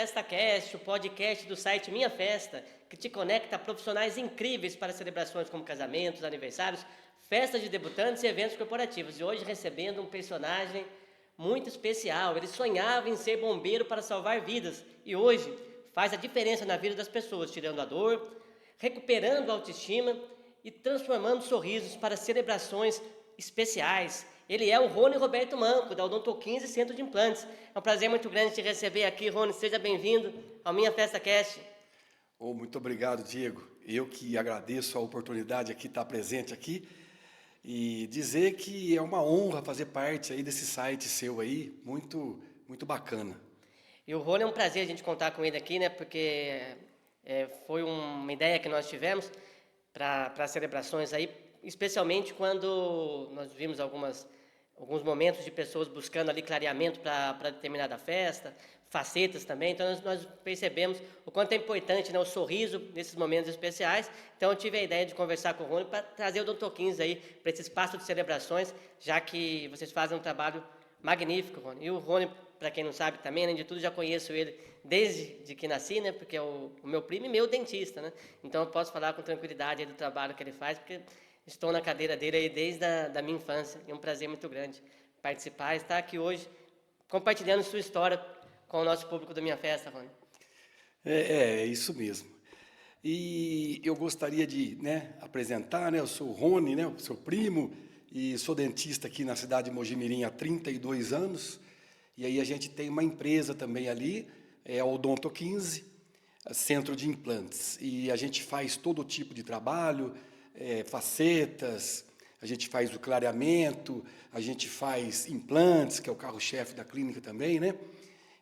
Festa Cast, o podcast do site Minha Festa, que te conecta a profissionais incríveis para celebrações como casamentos, aniversários, festas de debutantes e eventos corporativos. E hoje recebendo um personagem muito especial. Ele sonhava em ser bombeiro para salvar vidas e hoje faz a diferença na vida das pessoas, tirando a dor, recuperando a autoestima e transformando sorrisos para celebrações especiais. Ele é o Rony Roberto Manco, da Odonto 15 Centro de Implantes. É um prazer muito grande te receber aqui, Rony. Seja bem-vindo ao Minha Festa Cast. Oh, muito obrigado, Diego. Eu que agradeço a oportunidade aqui, estar presente aqui e dizer que é uma honra fazer parte aí desse site seu aí, muito bacana. E o Rony é um prazer a gente contar com ele aqui, né? Porque foi uma ideia que nós tivemos para celebrações aí, especialmente quando nós vimos alguns momentos de pessoas buscando ali clareamento para determinada festa, facetas também. Então nós percebemos o quanto é importante, né, o sorriso nesses momentos especiais. Então eu tive a ideia de conversar com o Rony para trazer o Odonto 15 aí para esse espaço de celebrações, já que vocês fazem um trabalho magnífico, Rony. E o Rony, para quem não sabe também, além de tudo, já conheço ele desde que nasci, né? Porque é o meu primo e meu dentista, né? Então eu posso falar com tranquilidade do trabalho que ele faz, porque estou na cadeira dele aí desde a minha infância. E é um prazer muito grande participar e estar aqui hoje compartilhando sua história com o nosso público da Minha Festa, Rony. É isso mesmo. E eu gostaria de, apresentar, né, eu sou o Rony, né, o seu primo, e sou dentista aqui na cidade de Mojimirim há 32 anos. E aí a gente tem uma empresa também ali, é a Odonto 15, Centro de Implantes. E a gente faz todo tipo de trabalho, facetas, a gente faz o clareamento, a gente faz implantes, que é o carro-chefe da clínica também, né?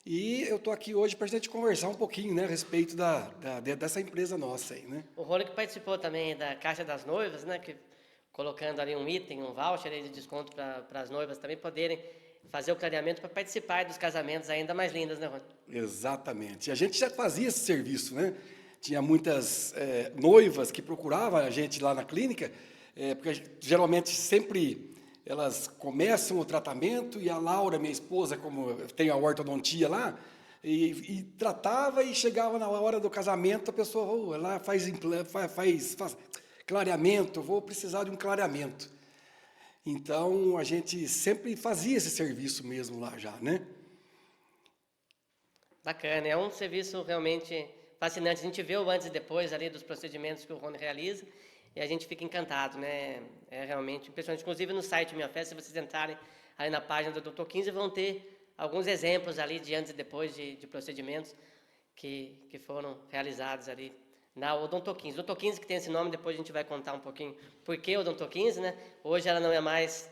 E eu estou aqui hoje para a gente conversar um pouquinho, né, a respeito dessa empresa nossa aí, né? O Rony que participou também da Caixa das Noivas, né? Que, colocando ali um item, um voucher aí de desconto para as noivas também poderem fazer o clareamento para participar dos casamentos ainda mais lindos, né, Rony? Exatamente. E a gente já fazia esse serviço, né? Tinha muitas noivas que procuravam a gente lá na clínica, porque geralmente sempre elas começam o tratamento e a Laura, minha esposa, como tem a ortodontia lá, e tratava e chegava na hora do casamento, a pessoa, ela faz clareamento, vou precisar de um clareamento. Então, a gente sempre fazia esse serviço mesmo lá já, né? Bacana, é um serviço realmente fascinante. A gente vê o antes e depois ali dos procedimentos que o Rony realiza e a gente fica encantado, né? É realmente impressionante. Inclusive no site Minha Festa, se vocês entrarem ali na página do Dr. 15, vão ter alguns exemplos ali de antes e depois de procedimentos que foram realizados ali na Odonto 15. Odonto 15 que tem esse nome, depois a gente vai contar um pouquinho por que Odonto 15, né? Hoje ela não é mais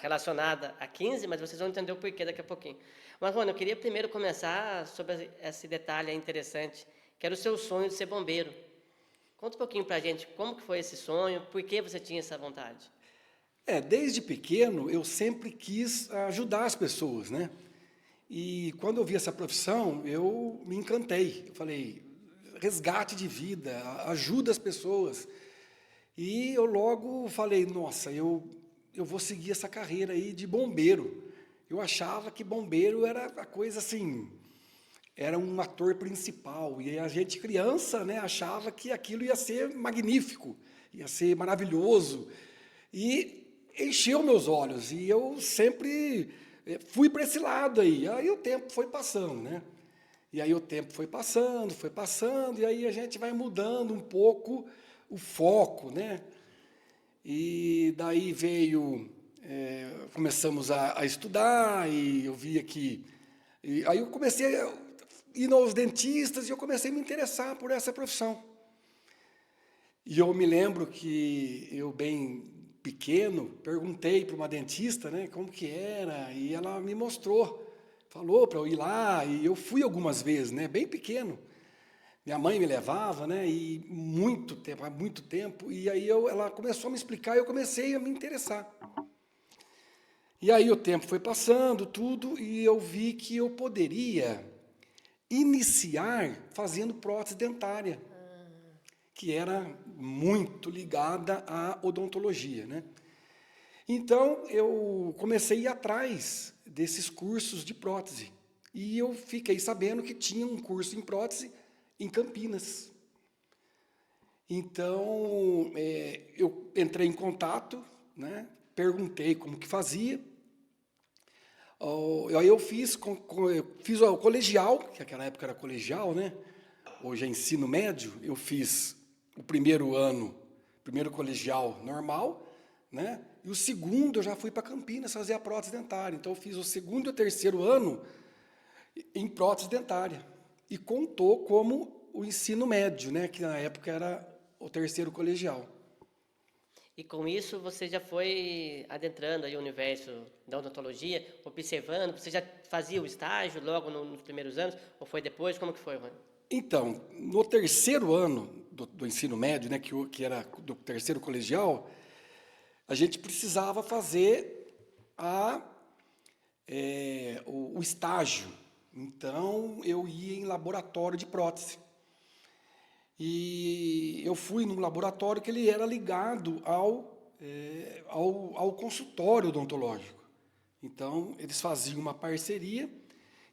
relacionada a 15, mas vocês vão entender o porquê daqui a pouquinho. Mas, Rony, eu queria primeiro começar sobre esse detalhe interessante, que era o seu sonho de ser bombeiro. Conta um pouquinho pra gente como que foi esse sonho, por que você tinha essa vontade? Desde pequeno eu sempre quis ajudar as pessoas, né? E quando eu vi essa profissão, eu me encantei. Eu falei, resgate de vida, ajuda as pessoas. E eu logo falei, nossa, eu vou seguir essa carreira aí de bombeiro. Eu achava que bombeiro era a coisa assim, era um ator principal. E a gente, criança, né, achava que aquilo ia ser magnífico, ia ser maravilhoso. E encheu meus olhos. E eu sempre fui para esse lado aí. Aí o tempo foi passando, né? E aí o tempo foi passando, e aí a gente vai mudando um pouco o foco, né? E daí começamos a estudar, e eu via que... aí eu comecei a ir aos dentistas, e eu comecei a me interessar por essa profissão. E eu me lembro que eu, bem pequeno, perguntei para uma dentista, né, como que era, e ela me mostrou, falou para eu ir lá, e eu fui algumas vezes, né, bem pequeno. Minha mãe me levava, né, e há muito tempo, e aí ela começou a me explicar e eu comecei a me interessar. E aí o tempo foi passando, tudo, e eu vi que eu poderia iniciar fazendo prótese dentária, que era muito ligada à odontologia, né? Então, eu comecei a ir atrás desses cursos de prótese. e eu fiquei sabendo que tinha um curso em prótese em Campinas. Então, eu entrei em contato, né, perguntei como que fazia. Aí eu fiz o colegial, que naquela época era colegial, né? Hoje é ensino médio. Eu fiz o primeiro ano, primeiro colegial normal, né? E o segundo eu já fui para Campinas fazer a prótese dentária. Então eu fiz o segundo e o terceiro ano em prótese dentária. E contou como o ensino médio, né? Que na época era o terceiro colegial. E com isso você já foi adentrando aí o universo da odontologia, observando, você já fazia o estágio logo nos primeiros anos, ou foi depois? Como que foi, Rony? Então, no terceiro ano do ensino médio, né, que era do terceiro colegial, a gente precisava fazer o estágio. Então, eu ia em laboratório de prótese. E eu fui num laboratório que ele era ligado ao consultório odontológico. Então, eles faziam uma parceria.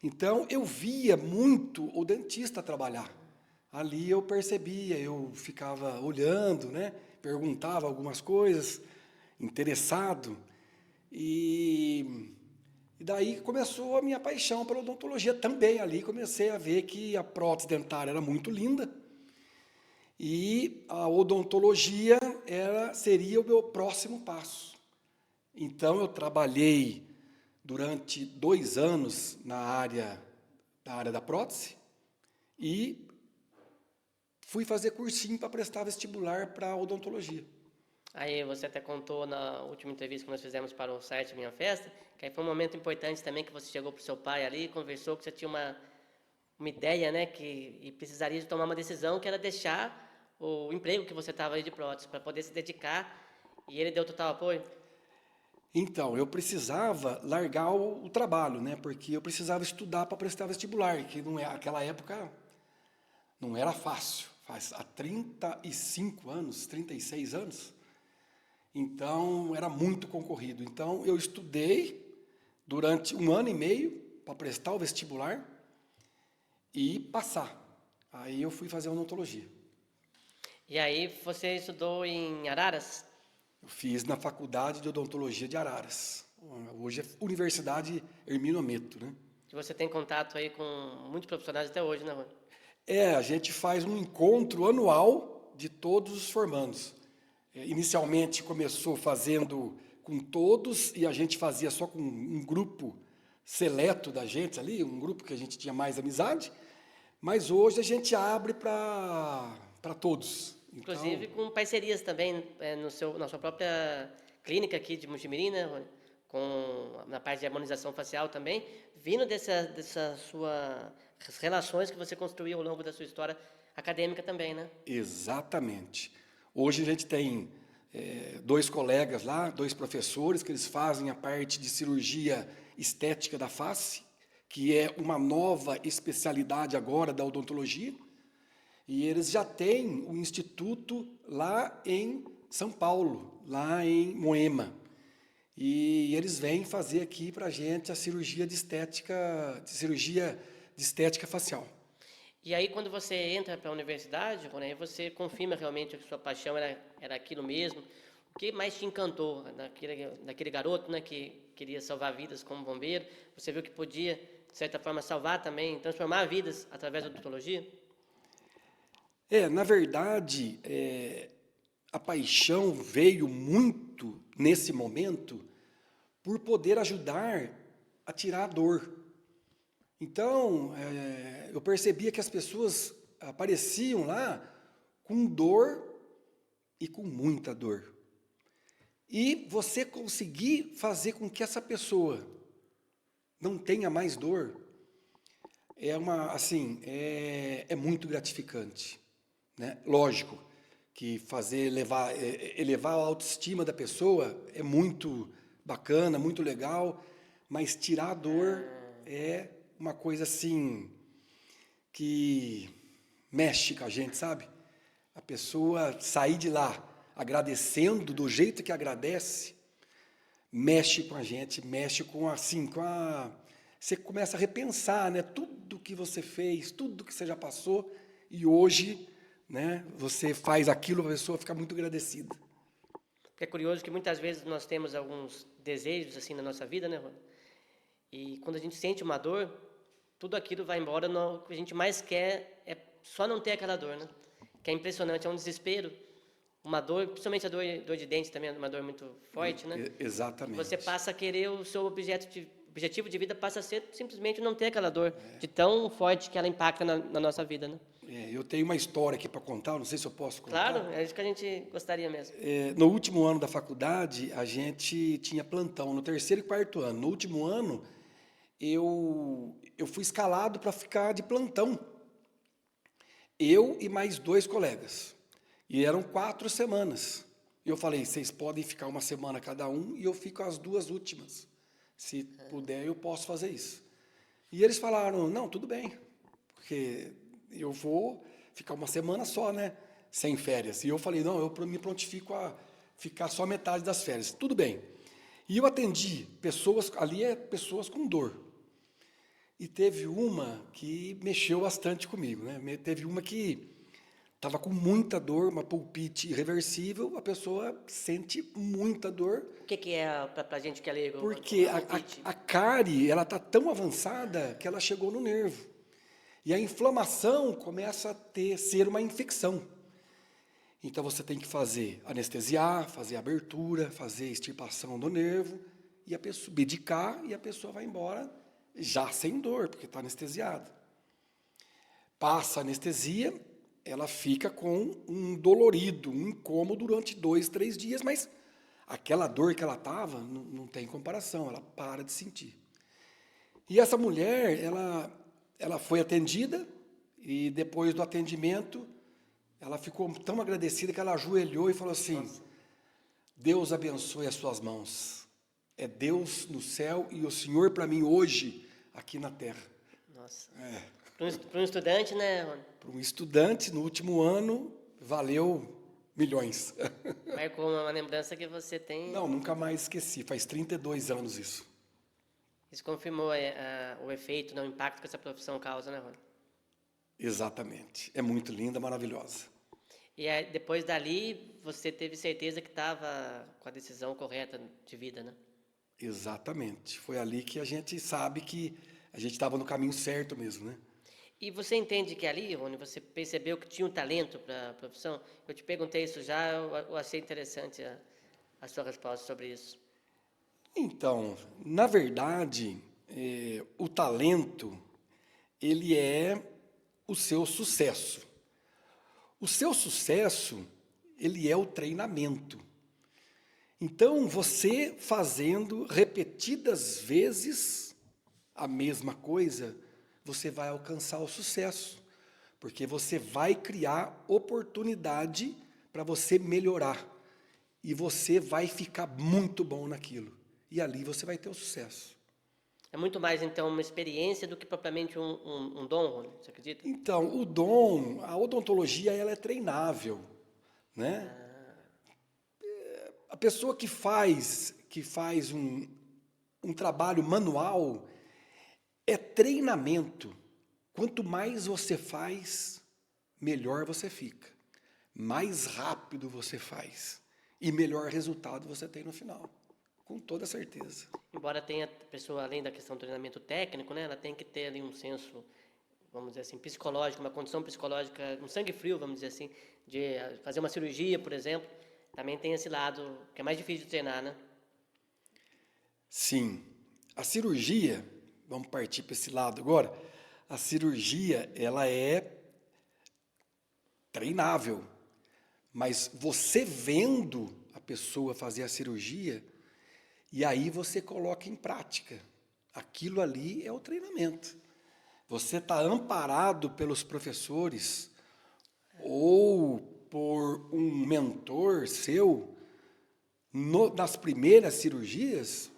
Então, eu via muito o dentista trabalhar. Ali eu percebia, eu ficava olhando, né? Perguntava algumas coisas, interessado. E daí começou a minha paixão pela odontologia também. Ali comecei a ver que a prótese dentária era muito linda. E a odontologia seria o meu próximo passo. Então, eu trabalhei durante 2 anos na área da prótese e fui fazer cursinho para prestar vestibular para odontologia. Aí você até contou na última entrevista que nós fizemos para o site Minha Festa, que aí foi um momento importante também que você chegou para o seu pai ali, conversou que você tinha uma ideia, né, e precisaria de tomar uma decisão, que era deixar o emprego que você estava aí de prótese, para poder se dedicar, e ele deu total apoio? Então, eu precisava largar o trabalho, né? Porque eu precisava estudar para prestar vestibular, que naquela época não era fácil. Há 35 anos, 36 anos. Então, era muito concorrido. Então, eu estudei durante 1 ano e meio para prestar o vestibular e passar. Aí eu fui fazer odontologia. E aí você estudou em Araras? Eu fiz na Faculdade de Odontologia de Araras. Hoje é Universidade Hermínio Ometo, né? Que você tem contato aí com muitos profissionais até hoje, né, Rony? A gente faz um encontro anual de todos os formandos. Inicialmente começou fazendo com todos e a gente fazia só com um grupo seleto da gente ali, um grupo que a gente tinha mais amizade, mas hoje a gente abre para todos. Inclusive com parcerias também na sua própria clínica aqui de Mojimirim, né, Rony? Na parte de harmonização facial também, vindo dessa sua relações que você construiu ao longo da sua história acadêmica também, né? Exatamente. Hoje a gente tem 2 colegas lá, 2 professores, que eles fazem a parte de cirurgia estética da face, que é uma nova especialidade agora da odontologia, e eles já têm um instituto lá em São Paulo, lá em Moema, e eles vêm fazer aqui para a gente a cirurgia de estética facial. E aí, quando você entra para a universidade, Rony, aí você confirma realmente que sua paixão era aquilo mesmo. O que mais te encantou naquele garoto, né, que queria salvar vidas como bombeiro? Você viu que podia, de certa forma, salvar também, transformar vidas através da odontologia? Na verdade, a paixão veio muito nesse momento por poder ajudar a tirar a dor. Então, eu percebia que as pessoas apareciam lá com dor e com muita dor. E você conseguir fazer com que essa pessoa não tenha mais dor é muito gratificante, né? Lógico que elevar a autoestima da pessoa é muito bacana, muito legal, mas tirar a dor é uma coisa assim que mexe com a gente, sabe? A pessoa sair de lá agradecendo do jeito que agradece, mexe com a gente, mexe com você começa a repensar, né, tudo que você fez, tudo que você já passou, e hoje, né, você faz aquilo, a pessoa fica muito agradecida. Porque é curioso que muitas vezes nós temos alguns desejos assim na nossa vida, né, Rony? E quando a gente sente uma dor, tudo aquilo vai embora. O que a gente mais quer é só não ter aquela dor, né? Que é impressionante, é um desespero, uma dor, principalmente a dor de dente também, é uma dor muito forte, né? Exatamente. Você passa a querer o seu objetivo de vida passa a ser simplesmente não ter aquela dor, de tão forte que ela impacta na nossa vida, né? Eu tenho uma história aqui para contar, não sei se eu posso contar. Claro, é isso que a gente gostaria mesmo. No último ano da faculdade, a gente tinha plantão, no terceiro e quarto ano. No último ano, eu fui escalado para ficar de plantão. Eu e mais 2 colegas. E eram 4 semanas. E eu falei, vocês podem ficar uma semana cada um e eu fico as 2 últimas. Se puder, eu posso fazer isso. E eles falaram, não, tudo bem, porque eu vou ficar uma semana só, né, sem férias. E eu falei, não, eu me prontifico a ficar só metade das férias. Tudo bem. E eu atendi pessoas, ali pessoas com dor. E teve uma que mexeu bastante comigo, né? Teve uma que estava com muita dor, uma pulpite irreversível, a pessoa sente muita dor, O que é, para a gente que é leigo, porque o palpite? a cárie, ela está tão avançada que ela chegou no nervo. E a inflamação começa a ser uma infecção. Então você tem que fazer anestesiar, fazer abertura, fazer extirpação do nervo, e a pessoa medicar e a pessoa vai embora já sem dor, porque está anestesiada. Passa a anestesia, ela fica com um dolorido, um incômodo durante 2, 3 dias, mas aquela dor que ela estava não tem comparação, ela para de sentir. E essa mulher, ela foi atendida e depois do atendimento, ela ficou tão agradecida que ela ajoelhou e falou assim, nossa, Deus abençoe as suas mãos. É Deus no céu e o Senhor para mim hoje, aqui na terra. Nossa. Para um estudante, né, Rony? Para um estudante, no último ano, valeu milhões. Marcou uma lembrança que você tem. Não, nunca mais esqueci. Faz 32 anos isso. Isso confirmou o efeito, né, o impacto que essa profissão causa, né, Rony? Exatamente. É muito linda, maravilhosa. E aí, depois dali, você teve certeza que estava com a decisão correta de vida, né? Exatamente. Foi ali que a gente sabe que a gente estava no caminho certo mesmo, né? E você entende que ali, Rony, você percebeu que tinha um talento para a profissão? Eu te perguntei isso já, eu achei interessante a sua resposta sobre isso. Então, na verdade, o talento, ele é o seu sucesso. O seu sucesso, ele é o treinamento. Então, você fazendo repetidas vezes a mesma coisa, você vai alcançar o sucesso, porque você vai criar oportunidade para você melhorar e você vai ficar muito bom naquilo. E ali você vai ter o sucesso. É muito mais, então, uma experiência do que propriamente um dom, Rony, você acredita? Então, o dom, a odontologia, ela é treinável, né? A pessoa que faz um trabalho manual é treinamento. Quanto mais você faz, melhor você fica. Mais rápido você faz. E melhor resultado você tem no final. Com toda certeza. Embora tenha a pessoa, além da questão do treinamento técnico, né, ela tem que ter ali um senso, vamos dizer assim, psicológico, uma condição psicológica, um sangue frio, vamos dizer assim, de fazer uma cirurgia, por exemplo. Também tem esse lado que é mais difícil de treinar, né? Sim. A cirurgia, vamos partir para esse lado agora, a cirurgia, ela é treinável. Mas você vendo a pessoa fazer a cirurgia, e aí você coloca em prática. Aquilo ali é o treinamento. Você está amparado pelos professores ou por um mentor seu nas primeiras cirurgias,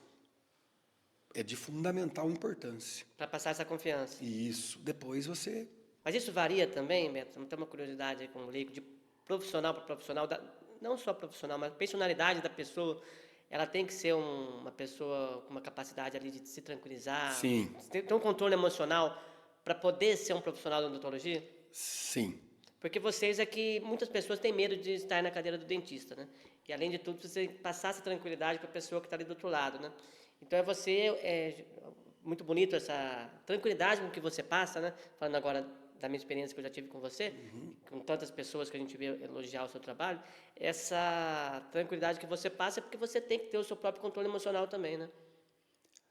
é de fundamental importância. Para passar essa confiança. Isso. Depois você... Mas isso varia também, Beto? Não tem uma curiosidade aí como leigo, de profissional para profissional, não só profissional, mas personalidade da pessoa. ela tem que ser uma pessoa com uma capacidade ali de se tranquilizar, Sim, ter um controle emocional para poder ser um profissional da odontologia? sim. Porque vocês é que muitas pessoas têm medo de estar na cadeira do dentista, né? E além de tudo, você passar essa tranquilidade para a pessoa que está ali do outro lado, né? Então é muito bonito essa tranquilidade com que você passa, né? Falando agora da minha experiência que eu já tive com você, com tantas pessoas que a gente vê elogiar o seu trabalho, essa tranquilidade que você passa é porque você tem que ter o seu próprio controle emocional também, né?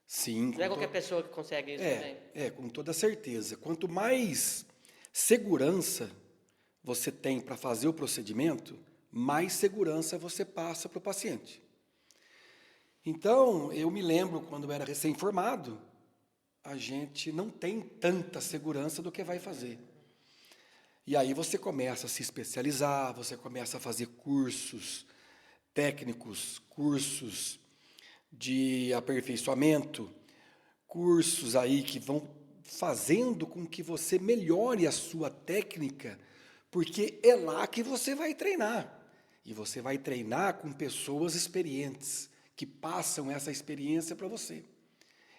Sim, Não é qualquer pessoa que consegue isso também. com toda certeza. Quanto mais segurança você tem para fazer o procedimento, mais segurança você passa para o paciente. Então, eu me lembro quando eu era recém-formado, a gente não tem tanta segurança do que vai fazer. E aí você começa a se especializar, você começa a fazer cursos técnicos, cursos de aperfeiçoamento, cursos aí que vão fazendo com que você melhore a sua técnica, porque é lá que você vai treinar. E você vai treinar com pessoas experientes, que passam essa experiência para você.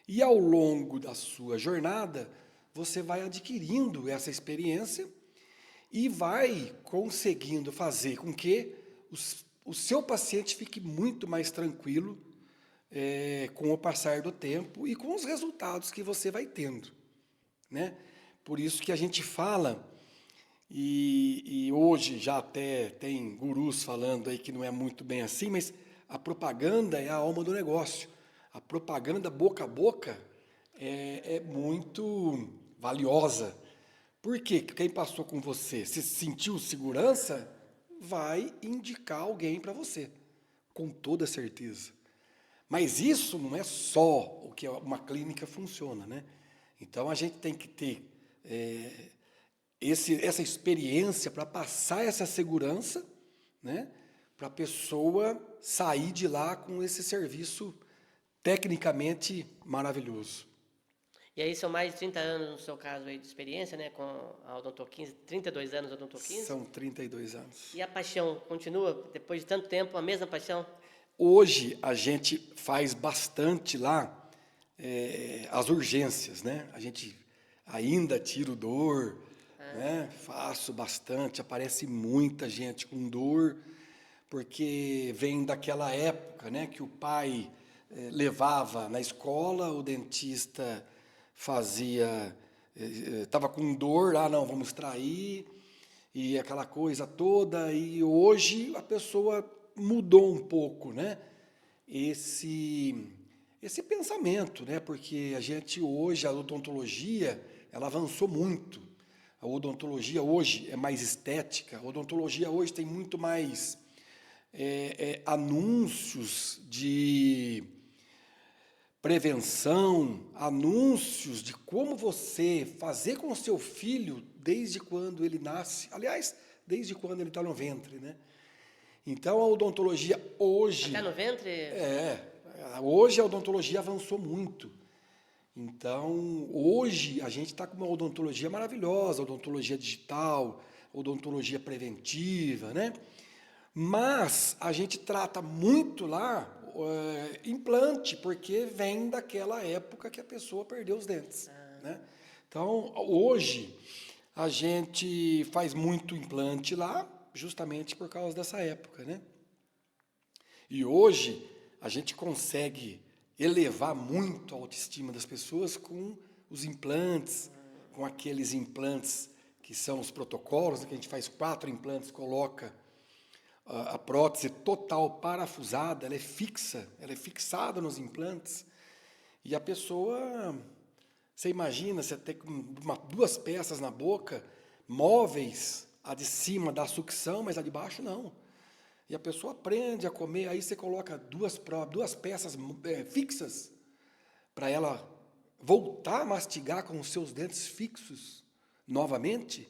E ao longo da sua jornada, você vai adquirindo essa experiência e vai conseguindo fazer com que o seu paciente fique muito mais tranquilo com o passar do tempo e com os resultados que você vai tendo, né? Por isso que a gente fala, e hoje já até tem gurus falando aí que não é muito bem assim, mas a propaganda é a alma do negócio. A propaganda boca a boca é muito valiosa. Por quê? Quem passou com você, se sentiu segurança, vai indicar alguém para você, com toda certeza. Mas isso não é só o que uma clínica funciona, né? Então a gente tem que ter essa experiência para passar essa segurança, né? Para a pessoa sair de lá com esse serviço tecnicamente maravilhoso. E aí são mais de 30 anos, no seu caso, aí, de experiência, né? Com a Odonto 15, 32 anos Odonto 15. São 32 anos. E a paixão continua, depois de tanto tempo, a mesma paixão? Hoje a gente faz bastante lá as urgências, né? A gente ainda tira o dor, né? Faço bastante, aparece muita gente com dor, porque vem daquela época, né? Que o pai levava na escola, o dentista fazia, estava com dor, não, vamos extrair, e aquela coisa toda, e hoje a pessoa mudou um pouco, né? Esse pensamento, né? Porque a gente hoje, a odontologia, ela avançou muito. A odontologia hoje é mais estética, a odontologia hoje tem muito mais anúncios de prevenção, anúncios de como você fazer com o seu filho desde quando ele nasce, aliás, desde quando ele está no ventre, né? Então a odontologia hoje, Até no ventre? hoje a odontologia avançou muito. Então hoje a gente está com uma odontologia maravilhosa, odontologia digital, odontologia preventiva, né? Mas a gente trata muito lá implante, porque vem daquela época que a pessoa perdeu os dentes, né? Então, hoje, a gente faz muito implante lá, justamente por causa dessa época, né? E hoje, a gente consegue elevar muito a autoestima das pessoas com os implantes, com aqueles implantes que são os protocolos, que a gente faz 4 implantes, coloca a prótese total parafusada, ela é fixa, ela é fixada nos implantes. E a pessoa, você imagina, você ter duas peças na boca, móveis, a de cima dá sucção, mas a de baixo não. E a pessoa aprende a comer, aí você coloca duas peças fixas para ela voltar a mastigar com os seus dentes fixos novamente.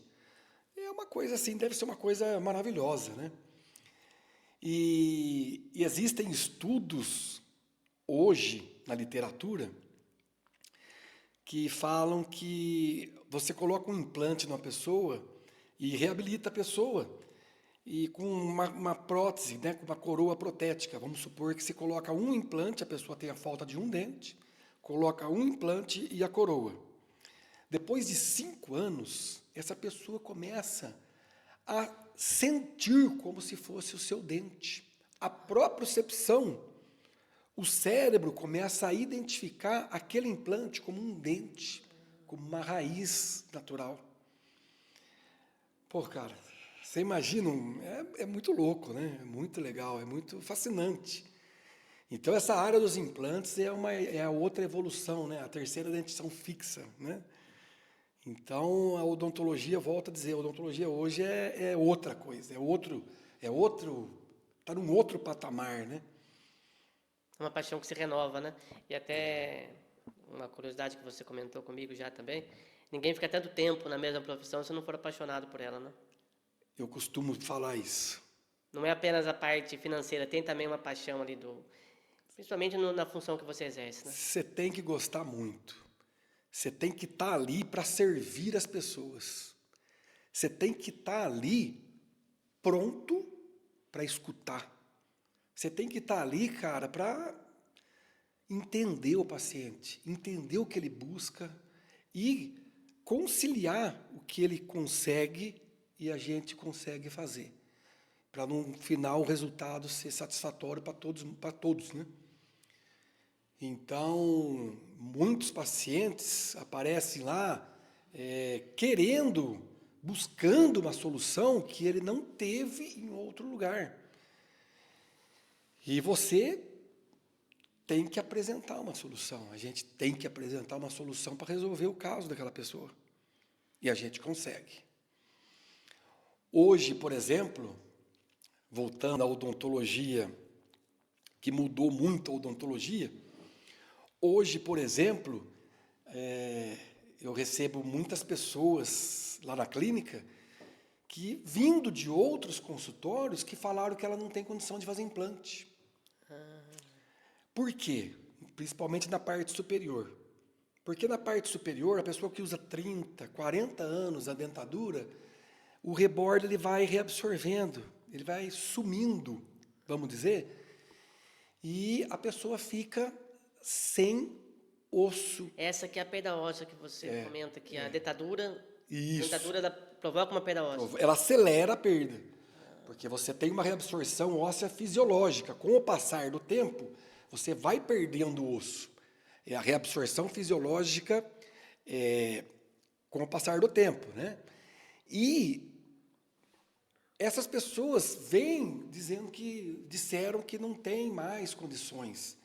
É uma coisa assim, deve ser uma coisa maravilhosa, né? E existem estudos hoje na literatura que falam que você coloca um implante numa pessoa e reabilita a pessoa. e com uma prótese, né, com uma coroa protética. Vamos supor que se coloca um implante, a pessoa tem a falta de um dente, coloca um implante e a coroa. Depois de 5 anos, essa pessoa começa a sentir como se fosse o seu dente. A propriocepção, o cérebro começa a identificar aquele implante como um dente, como uma raiz natural. Pô, cara, você imagina, é muito louco, né? É muito legal, é muito fascinante. Então, essa área dos implantes é a outra evolução, né? A terceira dentição fixa, né? Então, a odontologia, volto a dizer, a odontologia hoje é outra coisa, está num outro patamar, né? É uma paixão que se renova, né? E até uma curiosidade que você comentou comigo já também, ninguém fica tanto tempo na mesma profissão se não for apaixonado por ela, né? Eu costumo falar isso. Não é apenas a parte financeira, tem também uma paixão ali principalmente na função que você exerce, né? Você tem que gostar muito. Você tem que estar ali para servir as pessoas. Você tem que estar ali pronto para escutar. Você tem que estar ali, cara, para entender o paciente, entender o que ele busca e conciliar o que ele consegue e a gente consegue fazer, para no final o resultado ser satisfatório para todos, né? Então, muitos pacientes aparecem lá buscando uma solução que ele não teve em outro lugar. E você tem que apresentar uma solução. A gente tem que apresentar uma solução para resolver o caso daquela pessoa. E a gente consegue. Hoje, por exemplo, voltando à odontologia, que mudou muito a odontologia, hoje, por exemplo, eu recebo muitas pessoas lá na clínica que, vindo de outros consultórios, que falaram que ela não tem condição de fazer implante. Por quê? Principalmente na parte superior. Porque na parte superior, a pessoa que usa 30, 40 anos a dentadura, o rebordo ele vai reabsorvendo, ele vai sumindo, vamos dizer, e a pessoa fica sem osso. Essa que é a perda óssea que você comenta, que a dentadura, Isso. provoca uma perda óssea. Ela acelera a perda, porque você tem uma reabsorção óssea fisiológica. Com o passar do tempo, você vai perdendo osso. É a reabsorção fisiológica com o passar do tempo, né? E essas pessoas vêm disseram que não tem mais condições.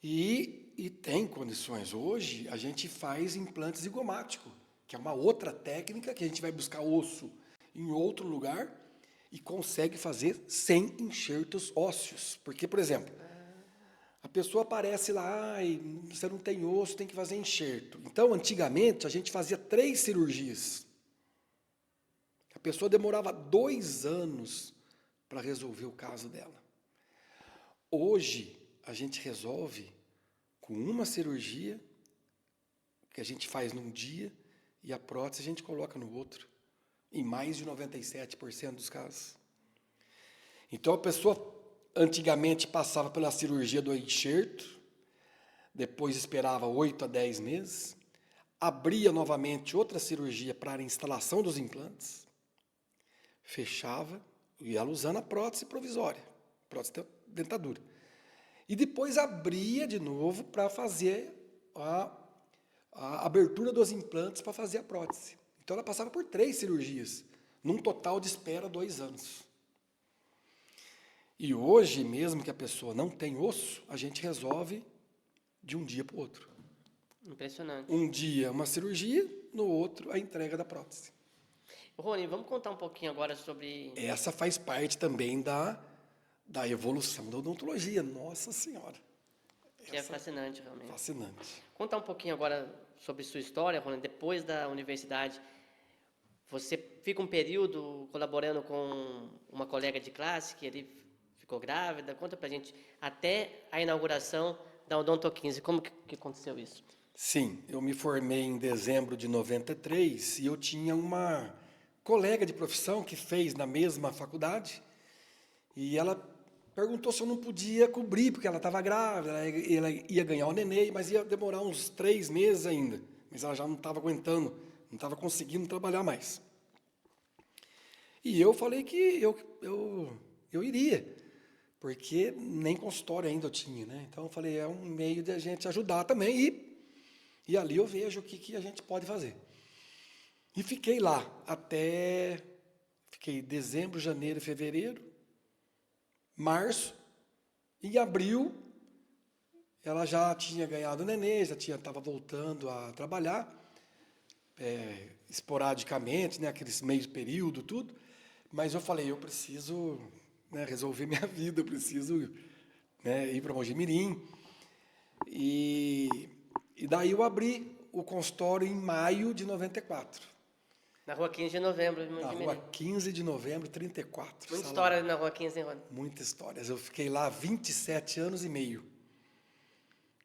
E tem condições. Hoje, a gente faz implante zigomático, que é uma outra técnica que a gente vai buscar osso em outro lugar e consegue fazer sem enxertos ósseos. Porque, por exemplo, a pessoa aparece lá e você não tem osso, tem que fazer enxerto. Então, antigamente, a gente fazia 3 cirurgias. A pessoa demorava 2 anos para resolver o caso dela. Hoje, a gente resolve com uma cirurgia, que a gente faz num dia, e a prótese a gente coloca no outro, em mais de 97% dos casos. Então, a pessoa antigamente passava pela cirurgia do enxerto, depois esperava 8 a 10 meses, abria novamente outra cirurgia para a instalação dos implantes, fechava, e ela usando a prótese provisória, prótese dentadura. E depois abria de novo para fazer a abertura dos implantes para fazer a prótese. Então ela passava por 3 cirurgias, num total de espera 2 anos. E hoje, mesmo que a pessoa não tem osso, a gente resolve de um dia para o outro. Impressionante. Um dia uma cirurgia, no outro a entrega da prótese. Rony, vamos contar um pouquinho agora sobre... Essa faz parte também da evolução da odontologia, nossa senhora. Que é fascinante, realmente. Fascinante. Contar um pouquinho agora sobre sua história, Rony, depois da universidade. Você fica um período colaborando com uma colega de classe que ele ficou grávida. Conta pra gente, até a inauguração da Odonto 15, como que aconteceu isso? Sim, eu me formei em dezembro de 93 e eu tinha uma colega de profissão que fez na mesma faculdade, e ela perguntou se eu não podia cobrir, porque ela estava grávida, ela ia ganhar o nenê, mas ia demorar uns 3 meses ainda. Mas ela já não estava aguentando, não estava conseguindo trabalhar mais. E eu falei que eu iria, porque nem consultório ainda eu tinha, né? Então eu falei, é um meio de a gente ajudar também, e ali eu vejo o que a gente pode fazer. E fiquei lá fiquei dezembro, janeiro, fevereiro, março, em abril, ela já tinha ganhado o nenê, já estava voltando a trabalhar, esporadicamente, né, aqueles meio período, tudo, mas eu falei, eu preciso, né, resolver minha vida, eu preciso, né, ir para Mojimirim, e daí eu abri o consultório em maio de 94. Na rua 15 de novembro, de Na Mojimirim. rua 15 de novembro, 34. Muita história na rua 15, hein, Rony? Muitas histórias. Eu fiquei lá 27 anos e meio.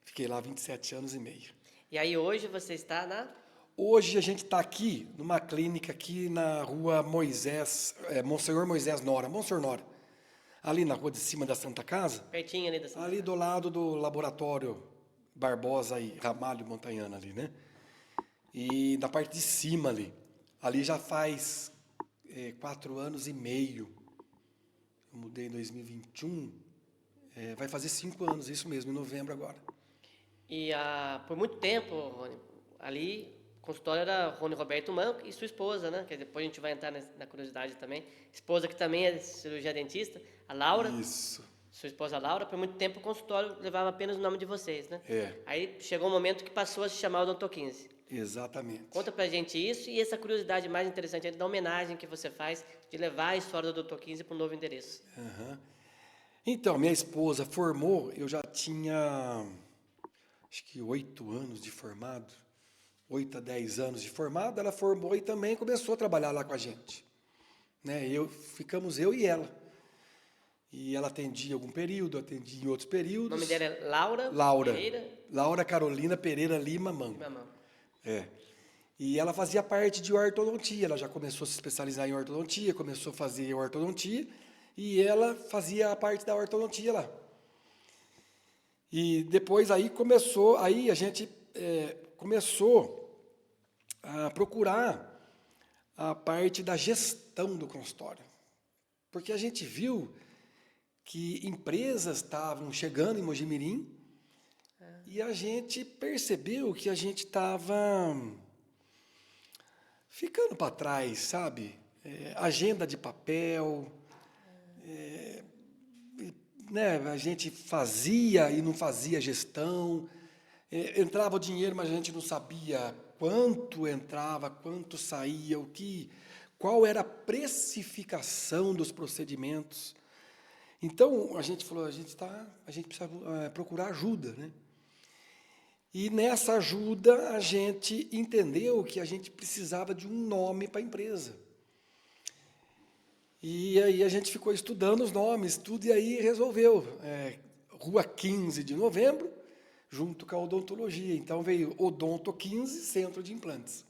Fiquei lá 27 anos e meio. E aí hoje você está Hoje a gente está aqui, numa clínica aqui na rua Monsenhor Moisés Nora, Monsenhor Nora. Ali na rua de cima da Santa Casa. pertinho ali da Santa Ali do lado do laboratório Barbosa e Ramalho Montanhana ali, né? E na parte de cima ali. Ali já faz 4 anos e meio. Eu mudei em 2021. Vai fazer 5 anos, isso mesmo, em novembro agora. E por muito tempo, Rony, ali o consultório era Rony Roberto Manco e sua esposa, né? Que depois a gente vai entrar na curiosidade também. Esposa que também é cirurgia dentista, a Laura. Isso. Sua esposa Laura, por muito tempo o consultório levava apenas o nome de vocês, né? Aí chegou um momento que passou a se chamar Odonto 15. Exatamente. Conta pra gente isso e essa curiosidade mais interessante ainda da homenagem que você faz de levar a história do Odonto 15 para um novo endereço. Uhum. Então, minha esposa formou, eu já tinha, acho que 8 anos de formado, 8 a 10 anos de formado, ela formou e também começou a trabalhar lá com a gente. Né? Ficamos eu e ela. E ela atendia algum período, atendia em outros períodos. O nome dela é Laura Pereira? Laura Carolina Pereira Lima Manco. E ela fazia parte de ortodontia, ela já começou a se especializar em ortodontia, começou a fazer ortodontia, e ela fazia a parte da ortodontia lá. E depois aí a gente começou a procurar a parte da gestão do consultório. Porque a gente viu que empresas estavam chegando em Mojimirim e a gente percebeu que a gente estava ficando para trás, sabe? Agenda de papel, né? A gente fazia e não fazia gestão, entrava o dinheiro, mas a gente não sabia quanto entrava, quanto saía, qual era a precificação dos procedimentos. Então, a gente falou, a gente precisa procurar ajuda, né? E nessa ajuda, a gente entendeu que a gente precisava de um nome para a empresa. E aí a gente ficou estudando os nomes, tudo, e aí resolveu. Rua 15 de novembro, junto com a odontologia. Então, veio Odonto 15, Centro de Implantes.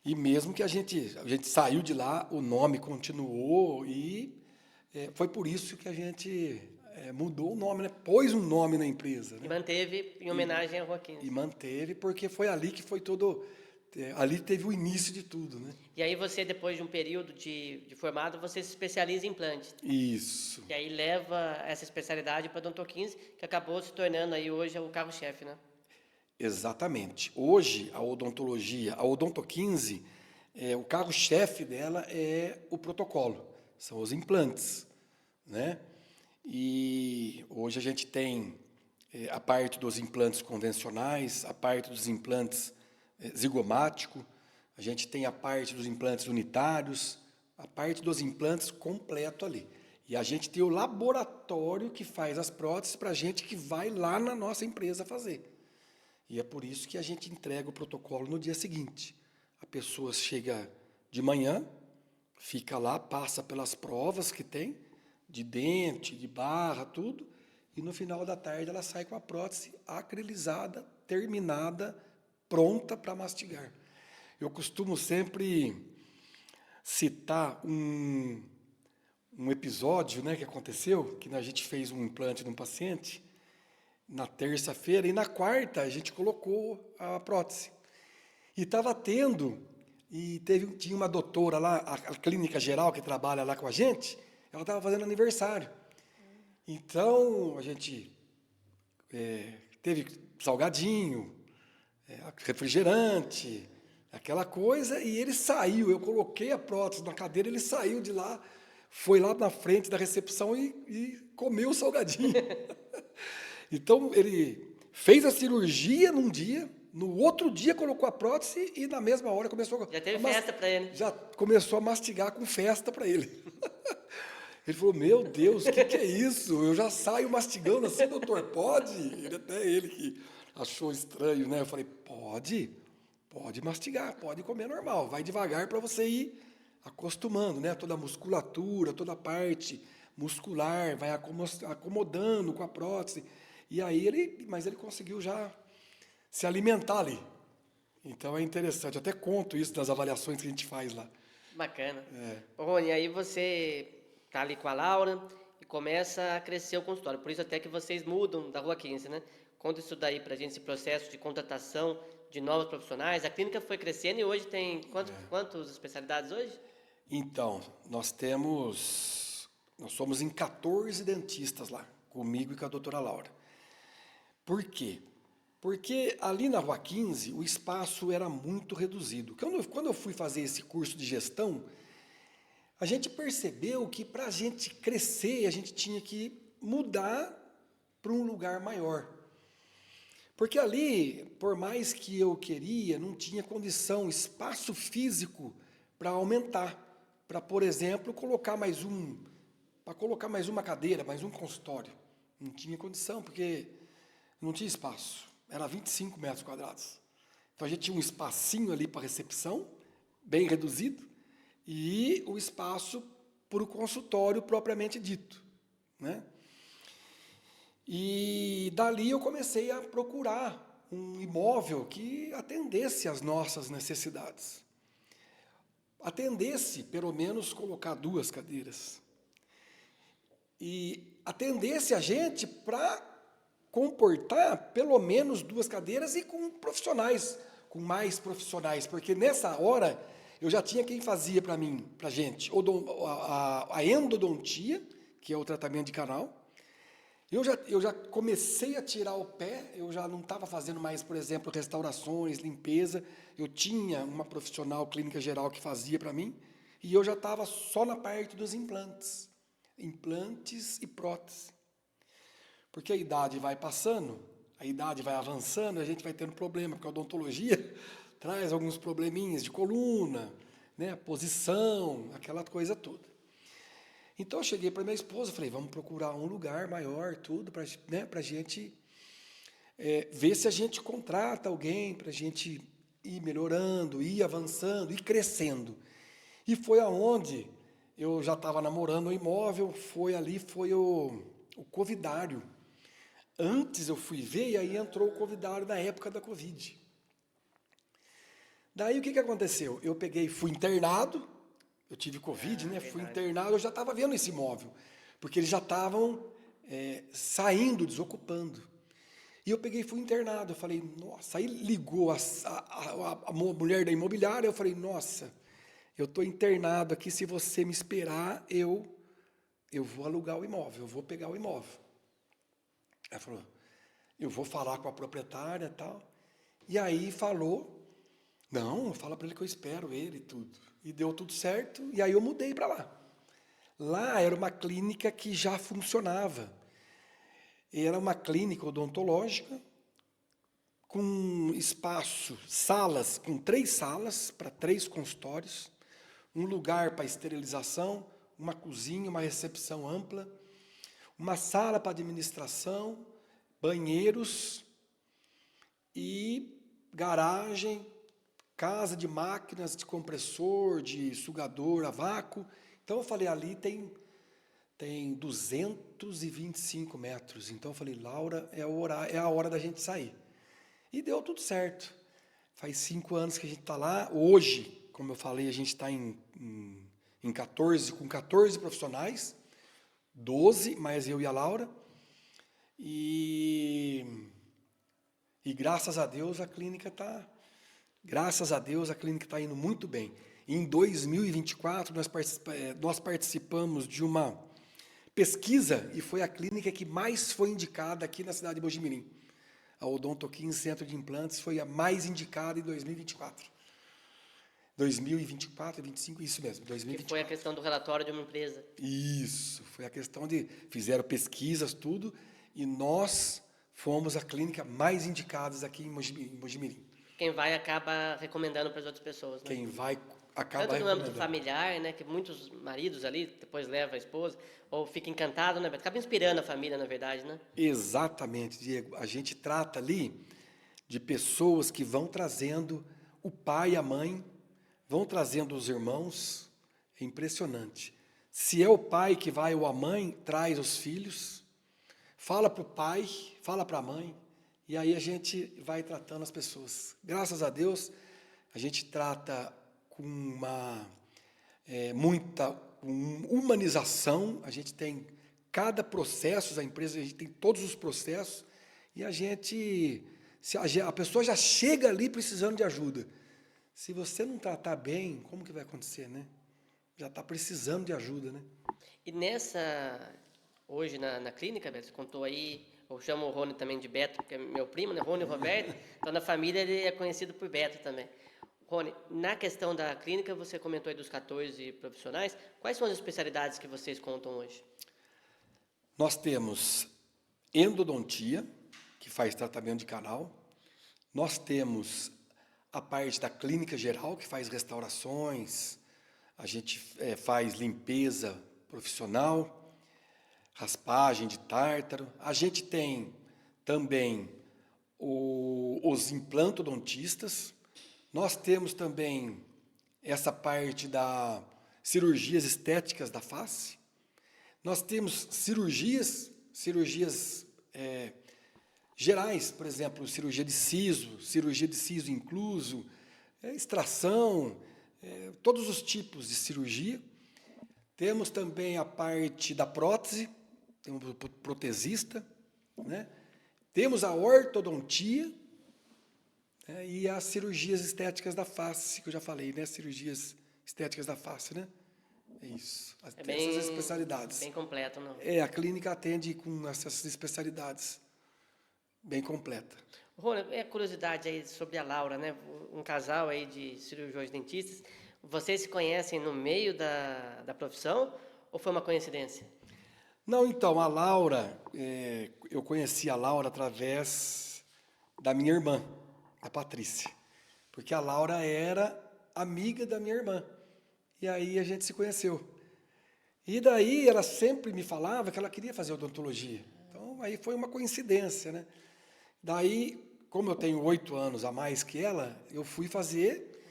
E mesmo que a gente saiu de lá, o nome continuou e... foi por isso que a gente mudou o nome, né? Pôs um nome na empresa. Né? E manteve em homenagem à Rua 15. E manteve, porque foi ali que foi todo... ali teve o início de tudo, né? E aí você, depois de um período de formado, você se especializa em implante. Isso. E aí leva essa especialidade para o Odonto 15, que acabou se tornando aí hoje o carro-chefe, né? Exatamente. Hoje, a odontologia, a Odonto 15, o carro-chefe dela é o protocolo. São os implantes, né? E hoje a gente tem a parte dos implantes convencionais, a parte dos implantes zigomático, a gente tem a parte dos implantes unitários, a parte dos implantes completo ali. E a gente tem o laboratório que faz as próteses para a gente que vai lá na nossa empresa fazer. E é por isso que a gente entrega o protocolo no dia seguinte. A pessoa chega de manhã, fica lá, passa pelas provas que tem, de dente, de barra, tudo, e no final da tarde ela sai com a prótese acrilizada, terminada, pronta para mastigar. Eu costumo sempre citar um episódio, né, que aconteceu, que a gente fez um implante num paciente na terça-feira, e na quarta a gente colocou a prótese. E estava tinha uma doutora lá, a clínica geral que trabalha lá com a gente, ela estava fazendo aniversário. Então, a gente teve salgadinho, refrigerante, aquela coisa, e ele saiu. Eu coloquei a prótese na cadeira, ele saiu de lá, foi lá na frente da recepção e comeu o salgadinho. Então, ele fez a cirurgia num dia, no outro dia colocou a prótese e na mesma hora começou Já teve festa para ele. Já começou a mastigar com festa para ele. Ele falou, meu Deus, o que é isso? Eu já saio mastigando assim, doutor, pode? Até ele que achou estranho, né? Eu falei, pode mastigar, pode comer normal, vai devagar para você ir acostumando, né? Toda a musculatura, toda a parte muscular, vai acomodando com a prótese. E aí mas ele conseguiu já se alimentar ali. Então é interessante, eu até conto isso nas avaliações que a gente faz lá. Bacana. Ô, Rony, aí você tá ali com a Laura e começa a crescer o consultório. Por isso até que vocês mudam da Rua 15, né? Conta isso daí pra gente, esse processo de contratação de novos profissionais. A clínica foi crescendo e hoje tem quantas especialidades hoje? Então, nós somos em 14 dentistas lá, comigo e com a doutora Laura. Por quê? Porque ali na Rua 15 o espaço era muito reduzido. Quando eu fui fazer esse curso de gestão, a gente percebeu que para a gente crescer, a gente tinha que mudar para um lugar maior. Porque ali, por mais que eu queria, não tinha condição, espaço físico para aumentar. Para, por exemplo, colocar mais uma cadeira, mais um consultório. Não tinha condição, porque não tinha espaço. Era 25 metros quadrados. Então a gente tinha um espacinho ali para recepção, bem reduzido, e o espaço para o consultório propriamente dito, né? E dali eu comecei a procurar um imóvel que atendesse às nossas necessidades. Atendesse, pelo menos, colocar 2 cadeiras. E atendesse a gente para comportar pelo menos 2 cadeiras e com profissionais, com mais profissionais, porque nessa hora eu já tinha quem fazia para mim, para a gente, a endodontia, que é o tratamento de canal. Eu já comecei a tirar o pé, eu já não estava fazendo mais, por exemplo, restaurações, limpeza, eu tinha uma profissional clínica geral que fazia para mim, e eu já estava só na parte dos implantes e próteses. Porque a idade vai passando, a idade vai avançando, a gente vai tendo problema, porque a odontologia traz alguns probleminhas de coluna, né, posição, aquela coisa toda. Então eu cheguei para minha esposa, falei, vamos procurar um lugar maior, tudo, para a gente ver se a gente contrata alguém, para a gente ir melhorando, ir avançando, ir crescendo. E foi aonde eu já estava namorando o imóvel, foi o Covidário. Antes eu fui ver e aí entrou o Covidário na época da Covid. Daí o que aconteceu? Eu fui internado, eu tive Covid, né? Fui internado, eu já estava vendo esse imóvel, porque eles já estavam saindo, desocupando. E eu fui internado, eu falei, nossa, aí ligou a mulher da imobiliária, eu falei, nossa, eu estou internado aqui, se você me esperar, eu vou alugar o imóvel, eu vou pegar o imóvel. Ela falou, eu vou falar com a proprietária e tal. E aí falou, não, fala para ele que eu espero ele e tudo. E deu tudo certo, e aí eu mudei para lá. Lá era uma clínica que já funcionava. Era uma clínica odontológica, com espaço, salas, com 3 salas para 3 consultórios, um lugar para esterilização, uma cozinha, uma recepção ampla, uma sala para administração, banheiros e garagem, casa de máquinas de compressor, de sugador a vácuo. Então eu falei, ali tem 225 metros. Então eu falei, Laura, é a hora da gente sair. E deu tudo certo. Faz 5 anos que a gente está lá. Hoje como eu falei, a gente está em 14, com 14 profissionais, 12, mais eu e a Laura. E graças a Deus a clínica está indo muito bem. Em 2024, nós participamos de uma pesquisa e foi a clínica que mais foi indicada aqui na cidade de Mojimirim. A Odonto 15 Centro de Implantes foi a mais indicada em 2024. 2024, 2025, isso mesmo, 2024. Que foi a questão do relatório de uma empresa. Isso, foi a questão de... Fizeram pesquisas, tudo, e nós fomos a clínica mais indicadas aqui em Mojimirim. Quem vai acaba recomendando para as outras pessoas, né? Quem vai acaba Tanto no âmbito recomendando. familiar, né, que muitos maridos ali depois levam a esposa, ou fica encantado, né, acaba inspirando a família, na verdade, né? Exatamente, Diego. A gente trata ali de pessoas que vão trazendo o pai e a mãe, vão trazendo os irmãos. É impressionante. Se é o pai que vai ou a mãe, traz os filhos, fala para o pai, fala para a mãe, e aí a gente vai tratando as pessoas. Graças a Deus, a gente trata com muita humanização, a gente tem cada processo, a empresa, a gente tem todos os processos, e a pessoa já chega ali precisando de ajuda. Se você não tratar bem, como que vai acontecer, né? Já está precisando de ajuda, né? E hoje na clínica, Beto, você contou aí, eu chamo o Rony também de Beto, porque é meu primo, né? Rony e Roberto, então na família ele é conhecido por Beto também. Rony, na questão da clínica, você comentou aí dos 14 profissionais, quais são as especialidades que vocês contam hoje? Nós temos endodontia, que faz tratamento de canal. Nós temos a parte da clínica geral, que faz restaurações, a gente faz limpeza profissional, raspagem de tártaro. A gente tem também os implantodontistas. Nós temos também essa parte da cirurgias estéticas da face. Nós temos cirurgias gerais, por exemplo, cirurgia de siso incluso, extração, todos os tipos de cirurgia. Temos também a parte da prótese, temos o protesista, né? Temos a ortodontia, né? E as cirurgias estéticas da face, que eu já falei, né? Cirurgias estéticas da face, né? É isso. Essas especialidades. Bem completo, não? A clínica atende com essas especialidades bem completa. Rony, curiosidade aí sobre a Laura, né? Um casal aí de cirurgiões dentistas. Vocês se conhecem no meio da profissão ou foi uma coincidência? Não, então, a Laura, eu conheci a Laura através da minha irmã, a Patrícia, porque a Laura era amiga da minha irmã, e aí a gente se conheceu. E daí ela sempre me falava que ela queria fazer odontologia, então aí foi uma coincidência, né? Daí, como eu tenho 8 anos a mais que ela, eu fui fazer,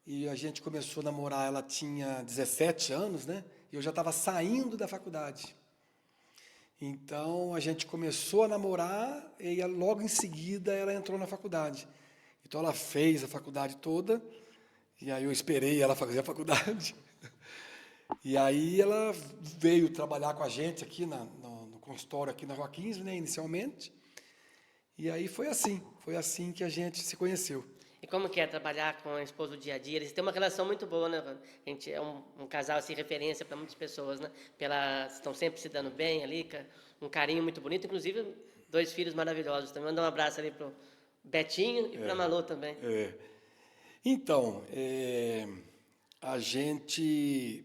e a gente começou a namorar, ela tinha 17 anos, né? E eu já estava saindo da faculdade. Então, a gente começou a namorar e logo em seguida ela entrou na faculdade. Então, ela fez a faculdade toda, e aí eu esperei ela fazer a faculdade. E aí ela veio trabalhar com a gente aqui no consultório aqui na Rua 15, né, inicialmente. E aí foi assim que a gente se conheceu. E como que é trabalhar com a esposa do dia a dia? Eles têm uma relação muito boa, né? A gente é um casal, assim, referência para muitas pessoas, né? Estão sempre se dando bem ali, um carinho muito bonito. Inclusive, 2 filhos maravilhosos. Também manda um abraço ali pro Betinho e pra Malu também. Então, a gente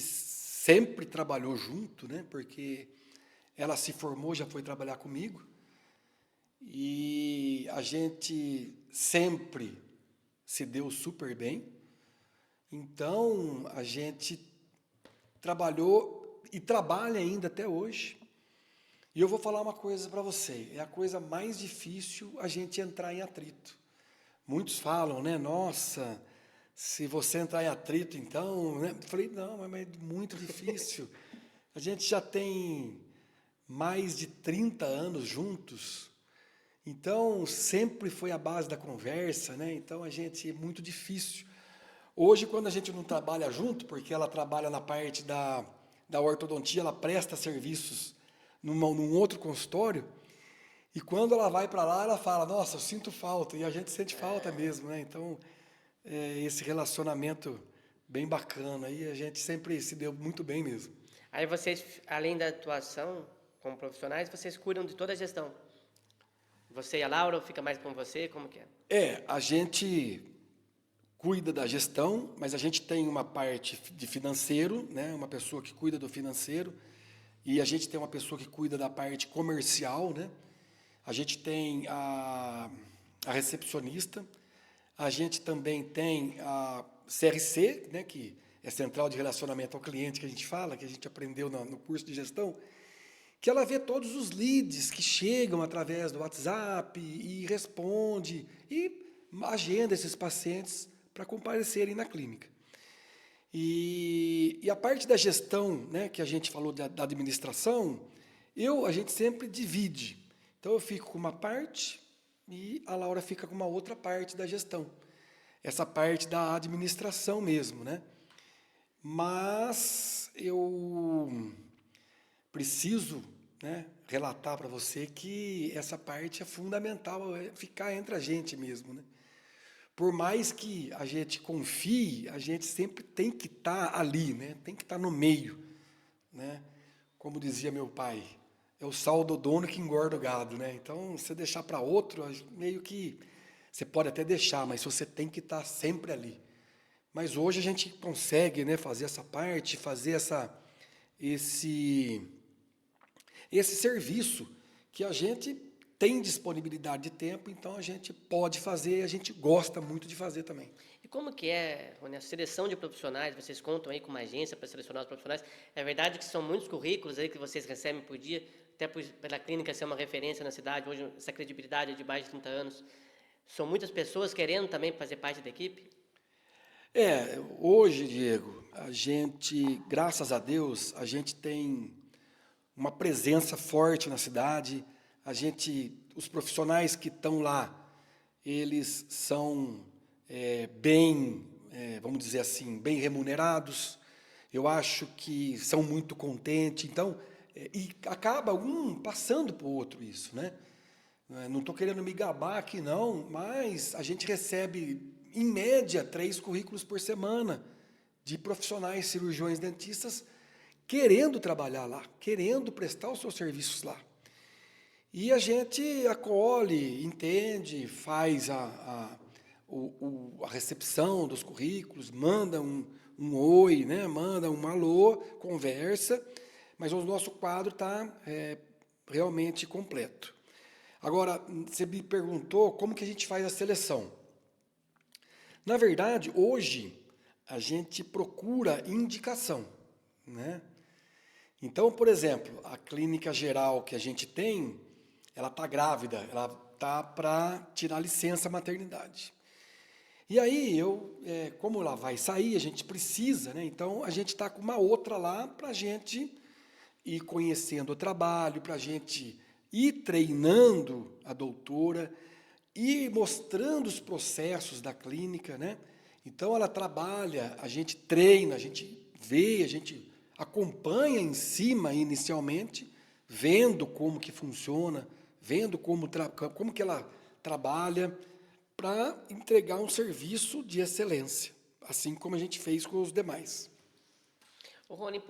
sempre trabalhou junto, né? Porque ela se formou, já foi trabalhar comigo. E a gente sempre se deu super bem. Então, a gente trabalhou e trabalha ainda até hoje. E eu vou falar uma coisa para você, é a coisa mais difícil a gente entrar em atrito. Muitos falam, né, nossa, se você entrar em atrito, então, né? Eu falei, não, mas é muito difícil. A gente já tem mais de 30 anos juntos. Então, sempre foi a base da conversa, né? Então, é muito difícil. Hoje, quando a gente não trabalha junto, porque ela trabalha na parte da ortodontia, ela presta serviços num outro consultório, e quando ela vai para lá, ela fala, nossa, eu sinto falta, e a gente sente falta mesmo, né? Então, esse relacionamento bem bacana, e a gente sempre se deu muito bem mesmo. Aí vocês, além da atuação como profissionais, vocês cuidam de toda a gestão. Você e a Laura, ou fica mais com você, como que é? A gente cuida da gestão, mas a gente tem uma parte de financeiro, né? Uma pessoa que cuida do financeiro, e a gente tem uma pessoa que cuida da parte comercial, né? A gente tem a recepcionista, a gente também tem a CRC, né? Que é Central de Relacionamento ao Cliente, que a gente fala, que a gente aprendeu no curso de gestão, que ela vê todos os leads que chegam através do WhatsApp e responde e agenda esses pacientes para comparecerem na clínica. E a parte da gestão, né, que a gente falou da administração, a gente sempre divide. Então, eu fico com uma parte e a Laura fica com uma outra parte da gestão. Essa parte da administração mesmo, né? Mas eu preciso, né, relatar para você que essa parte é fundamental, ficar entre a gente mesmo, né? Por mais que a gente confie, a gente sempre tem que estar ali, né? Tem que estar no meio, né? Como dizia meu pai, é o sal do dono que engorda o gado, né? Então, você deixar para outro, meio que você pode até deixar, mas você tem que estar sempre ali. Mas hoje a gente consegue, né, fazer essa parte, fazer esse serviço que a gente tem disponibilidade de tempo, então a gente pode fazer e a gente gosta muito de fazer também. E como que é, Rony, a seleção de profissionais? Vocês contam aí com uma agência para selecionar os profissionais? É verdade que são muitos currículos aí que vocês recebem por dia, até pela clínica ser uma referência na cidade, hoje essa credibilidade é de mais de 30 anos. São muitas pessoas querendo também fazer parte da equipe? Hoje, Diego, a gente, graças a Deus, a gente tem uma presença forte na cidade. Os profissionais que estão lá, eles são bem, vamos dizer assim, bem remunerados. Eu acho que são muito contentes. Então, e acaba um passando para o outro isso, né? Não estou querendo me gabar aqui, não, mas a gente recebe, em média, 3 currículos por semana de profissionais cirurgiões dentistas querendo trabalhar lá, querendo prestar os seus serviços lá. E a gente acolhe, entende, faz a recepção dos currículos, manda um oi, né? Manda um alô, conversa, mas o nosso quadro está realmente completo. Agora, você me perguntou como que a gente faz a seleção. Na verdade, hoje, a gente procura indicação, né? Então, por exemplo, a clínica geral que a gente tem, ela está grávida, ela está para tirar licença maternidade. E aí, como ela vai sair, a gente precisa, né? Então, a gente está com uma outra lá para a gente ir conhecendo o trabalho, para a gente ir treinando a doutora, ir mostrando os processos da clínica, né? Então, ela trabalha, a gente treina, a gente vê, a gente acompanha em cima inicialmente, vendo como que funciona, vendo como que ela trabalha, para entregar um serviço de excelência, assim como a gente fez com os demais. Ô, Rony,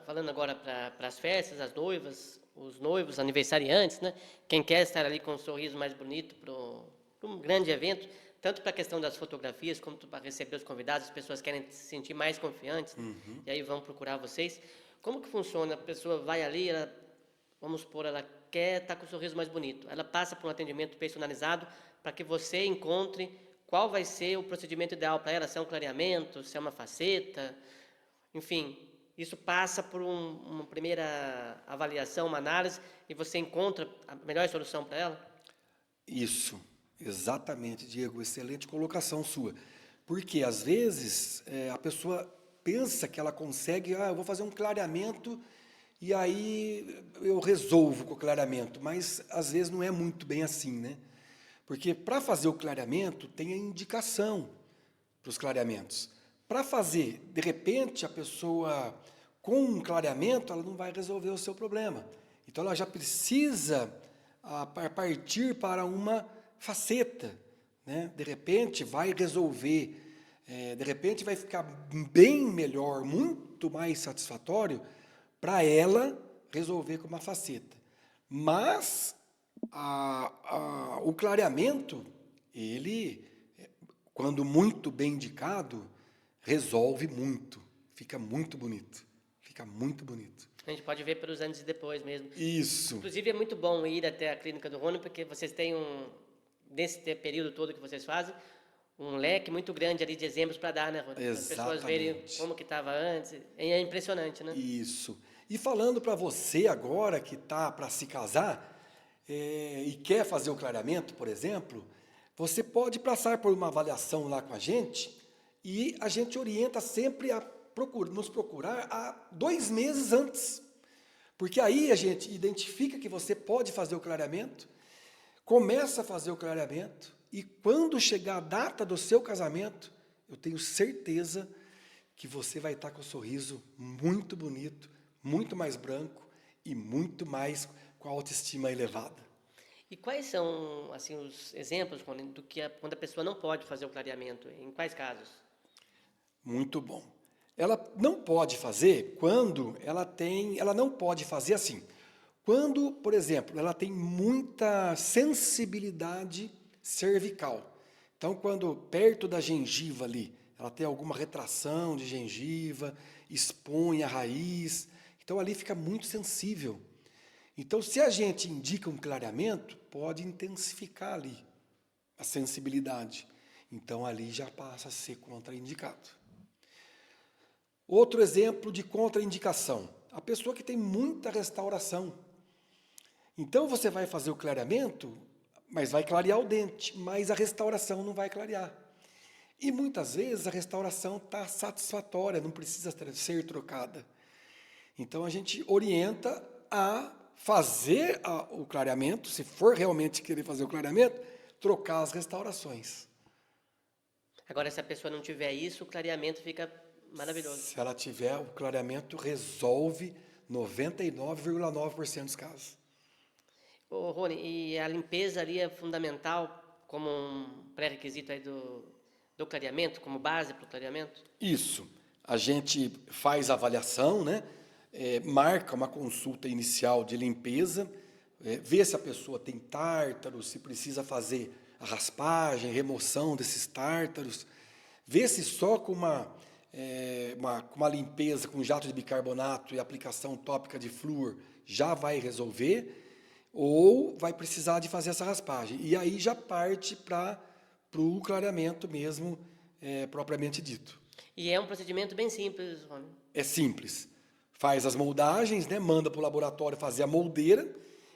falando agora para as festas, as noivas, os noivos, aniversariantes, né? Quem quer estar ali com um sorriso mais bonito para um grande evento, tanto para a questão das fotografias, como para receber os convidados, as pessoas querem se sentir mais confiantes, né? E aí vão procurar vocês. Como que funciona? A pessoa vai ali, vamos supor, ela quer estar com o sorriso mais bonito. Ela passa por um atendimento personalizado para que você encontre qual vai ser o procedimento ideal para ela, se é um clareamento, se é uma faceta, enfim. Isso passa por uma primeira avaliação, uma análise, e você encontra a melhor solução para ela? Isso, exatamente, Diego, excelente colocação sua. Porque, às vezes, a pessoa pensa que ela consegue, eu vou fazer um clareamento e aí eu resolvo com o clareamento, mas, às vezes, não é muito bem assim, né? Porque, para fazer o clareamento, tem a indicação para os clareamentos. Para fazer, de repente, a pessoa com um clareamento, ela não vai resolver o seu problema. Então, ela já precisa partir para uma faceta, né? De repente, vai resolver, de repente, vai ficar bem melhor, muito mais satisfatório para ela resolver com uma faceta. Mas o clareamento, ele, quando muito bem indicado, resolve muito, fica muito bonito, fica muito bonito. A gente pode ver pelos antes e depois mesmo. Isso, Inclusive, é muito bom ir até a clínica do Rony, porque vocês têm nesse período todo que vocês fazem, um leque muito grande ali de exemplos para dar, né, Rony? Para as pessoas verem exatamente. como que estava antes. É impressionante, né? Isso. E falando para você agora que está para se casar e quer fazer o clareamento, por exemplo, você pode passar por uma avaliação lá com a gente e a gente orienta sempre a nos procurar há 2 meses antes. Porque aí a gente identifica que você pode fazer o clareamento, começa a fazer o clareamento e quando chegar a data do seu casamento, eu tenho certeza que você vai estar com um sorriso muito bonito, muito mais branco e muito mais com a autoestima elevada. E quais são, assim, os exemplos, Rony, do que quando a pessoa não pode fazer o clareamento? Em quais casos? Muito bom. Ela não pode fazer quando ela não pode fazer assim. Quando, por exemplo, ela tem muita sensibilidade cervical. Então, quando perto da gengiva ali, ela tem alguma retração de gengiva, expõe a raiz, então ali fica muito sensível. Então, se a gente indica um clareamento, pode intensificar ali a sensibilidade. Então, ali já passa a ser contraindicado. Outro exemplo de contraindicação, a pessoa que tem muita restauração. Então, você vai fazer o clareamento, mas vai clarear o dente, mas a restauração não vai clarear. E muitas vezes a restauração está satisfatória, não precisa ser trocada. Então, a gente orienta a fazer o clareamento, se for realmente querer fazer o clareamento, trocar as restaurações. Agora, se a pessoa não tiver isso, o clareamento fica maravilhoso. Se ela tiver, o clareamento resolve 99,9% dos casos. Ô, Rony, e a limpeza ali é fundamental como um pré-requisito aí do clareamento, como base para o clareamento? Isso. A gente faz a avaliação, né? Marca uma consulta inicial de limpeza, vê se a pessoa tem tártaros, se precisa fazer a raspagem, remoção desses tártaros, vê se só com uma limpeza com jato de bicarbonato e aplicação tópica de flúor já vai resolver, ou vai precisar de fazer essa raspagem. E aí já parte para o clareamento mesmo, propriamente dito. E é um procedimento bem simples, Rony. É simples. Faz as moldagens, né? Manda para o laboratório fazer a moldeira,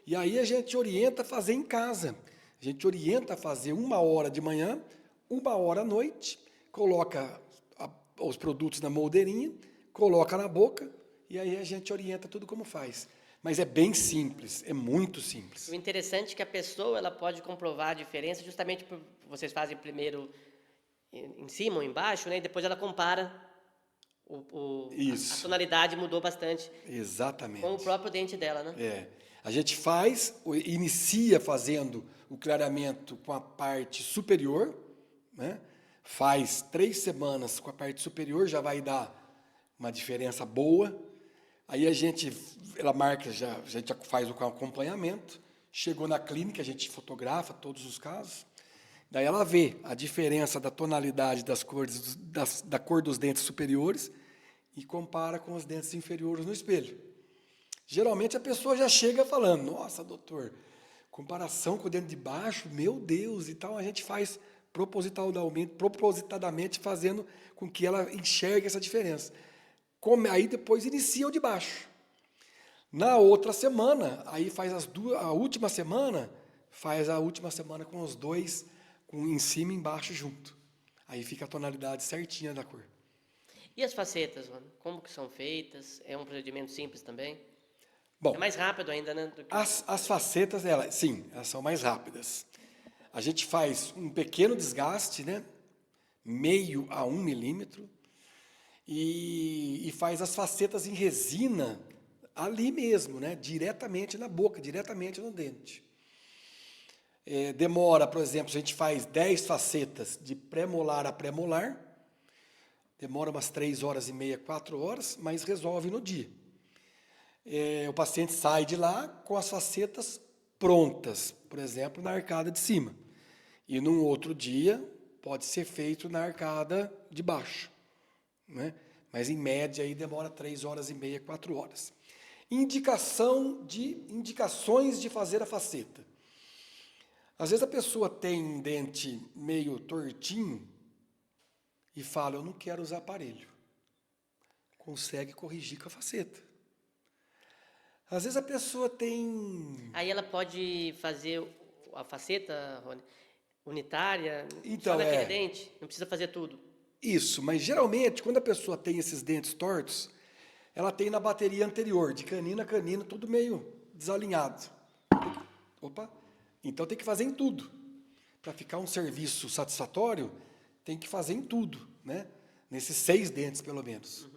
e aí a gente orienta a fazer em casa. A gente orienta a fazer 1 hora de manhã, 1 hora à noite, coloca os produtos na moldeirinha, coloca na boca, e aí a gente orienta tudo como faz. Mas é bem simples, é muito simples. O interessante é que a pessoa ela pode comprovar a diferença justamente por vocês fazem primeiro em cima ou embaixo, né? E depois ela compara. Isso. A tonalidade mudou bastante. Exatamente. Com o próprio dente dela, né? A gente inicia fazendo o clareamento com a parte superior, né? Faz 3 semanas com a parte superior, já vai dar uma diferença boa. Aí ela marca, a gente já faz o acompanhamento. Chegou na clínica, a gente fotografa todos os casos. Daí ela vê a diferença da tonalidade das cores, da cor dos dentes superiores e compara com os dentes inferiores no espelho. Geralmente a pessoa já chega falando, nossa, doutor, comparação com o dente de baixo, meu Deus, e tal, a gente faz propositadamente fazendo com que ela enxergue essa diferença. Aí depois inicia o de baixo. Na outra semana, aí faz a última semana com os dois, em cima e embaixo junto. Aí fica a tonalidade certinha da cor. E as facetas, mano? Como que são feitas? É um procedimento simples também? Bom, é mais rápido ainda, né? As facetas, elas são mais rápidas. A gente faz um pequeno desgaste, né? 0,5 a 1 milímetro. e faz as facetas em resina ali mesmo, né? Diretamente na boca, diretamente no dente. Demora, por exemplo, se a gente faz 10 facetas de pré-molar a pré-molar, demora umas 3 horas e meia, 4 horas, mas resolve no dia. O paciente sai de lá com as facetas prontas, por exemplo, na arcada de cima. E num outro dia, pode ser feito na arcada de baixo, né? Mas em média aí demora 3 horas e meia, 4 horas. Indicações de fazer a faceta. Às vezes a pessoa tem um dente meio tortinho e fala, eu não quero usar aparelho. Consegue corrigir com a faceta. Às vezes a pessoa tem... Aí ela pode fazer a faceta, Rony, unitária, Então, só naquele dente? Não precisa fazer tudo? Isso, mas geralmente quando a pessoa tem esses dentes tortos, ela tem na bateria anterior, de canino a canino, tudo meio desalinhado. Opa! Então tem que fazer em tudo. Para ficar um serviço satisfatório, tem que fazer em tudo, né? Nesses 6 dentes, pelo menos.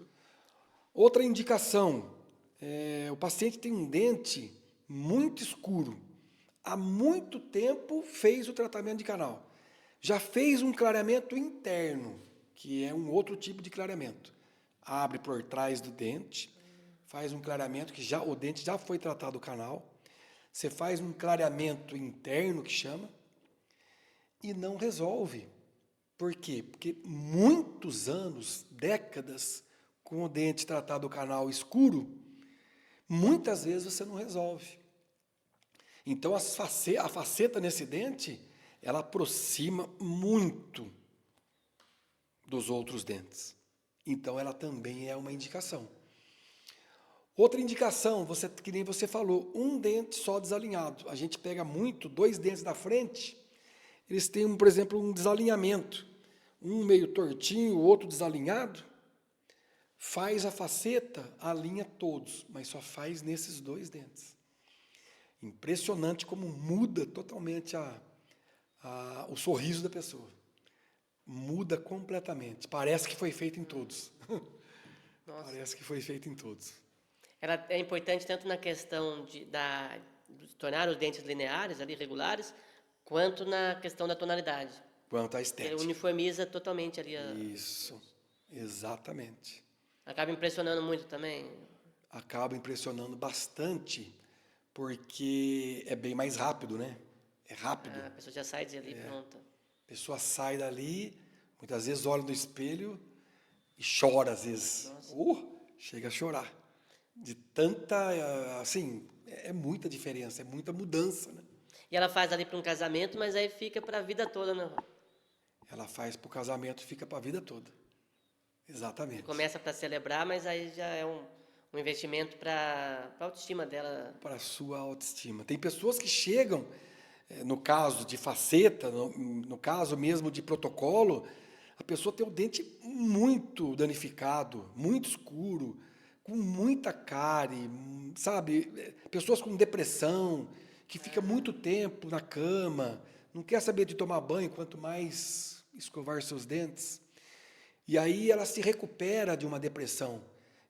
Outra indicação, o paciente tem um dente muito escuro. Há muito tempo fez o tratamento de canal. Já fez um clareamento interno, que é um outro tipo de clareamento. Abre por trás do dente, faz um clareamento que o dente já foi tratado o canal. Você faz um clareamento interno, que chama, e não resolve. Por quê? Porque muitos anos, décadas, com o dente tratado o canal escuro, muitas vezes você não resolve. Então, a faceta nesse dente, ela aproxima muito dos outros dentes. Então, ela também é uma indicação. Outra indicação, que nem você falou, um dente só desalinhado. A gente pega muito, 2 dentes da frente, eles têm, por exemplo, um desalinhamento. Um meio tortinho, o outro desalinhado. Faz a faceta, alinha todos, mas só faz nesses 2 dentes. Impressionante como muda totalmente o sorriso da pessoa. Muda completamente. Parece que foi feito em todos. Parece que foi feito em todos. Ela é importante tanto na questão de tornar os dentes lineares, ali, regulares, quanto na questão da tonalidade. Quanto à Ele estética. uniformiza totalmente ali. Isso, exatamente. Acaba impressionando muito também. Acaba impressionando bastante, porque é bem mais rápido, né? É rápido. A pessoa já sai dali pronta. A pessoa sai dali, muitas vezes olha no espelho e chora às vezes. Chega a chorar. De tanta, assim, é muita diferença, é muita mudança, né? E ela faz ali para um casamento, mas aí fica para a vida toda, né? Ela faz para o casamento e fica para a vida toda. Exatamente. Começa para celebrar, mas aí já é um investimento para a autoestima dela. Para a sua autoestima. Tem pessoas que chegam, no caso de faceta, no caso mesmo de protocolo, a pessoa tem o dente muito danificado, muito escuro, com muita cárie, sabe? Pessoas com depressão, que fica muito tempo na cama, não quer saber de tomar banho, quanto mais escovar seus dentes. E aí ela se recupera de uma depressão.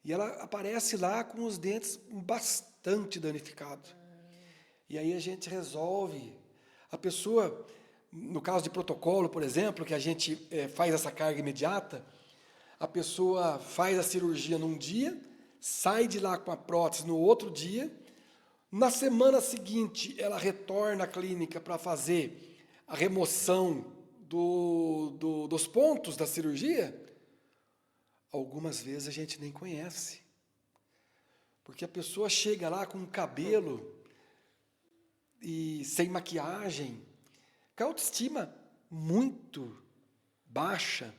E ela aparece lá com os dentes bastante danificados. E aí a gente resolve. A pessoa, no caso de protocolo, por exemplo, que a gente faz essa carga imediata, a pessoa faz a cirurgia num dia, sai de lá com a prótese no outro dia, na semana seguinte ela retorna à clínica para fazer a remoção dos pontos da cirurgia. Algumas vezes a gente nem conhece, porque a pessoa chega lá com o cabelo e sem maquiagem, com a autoestima muito baixa,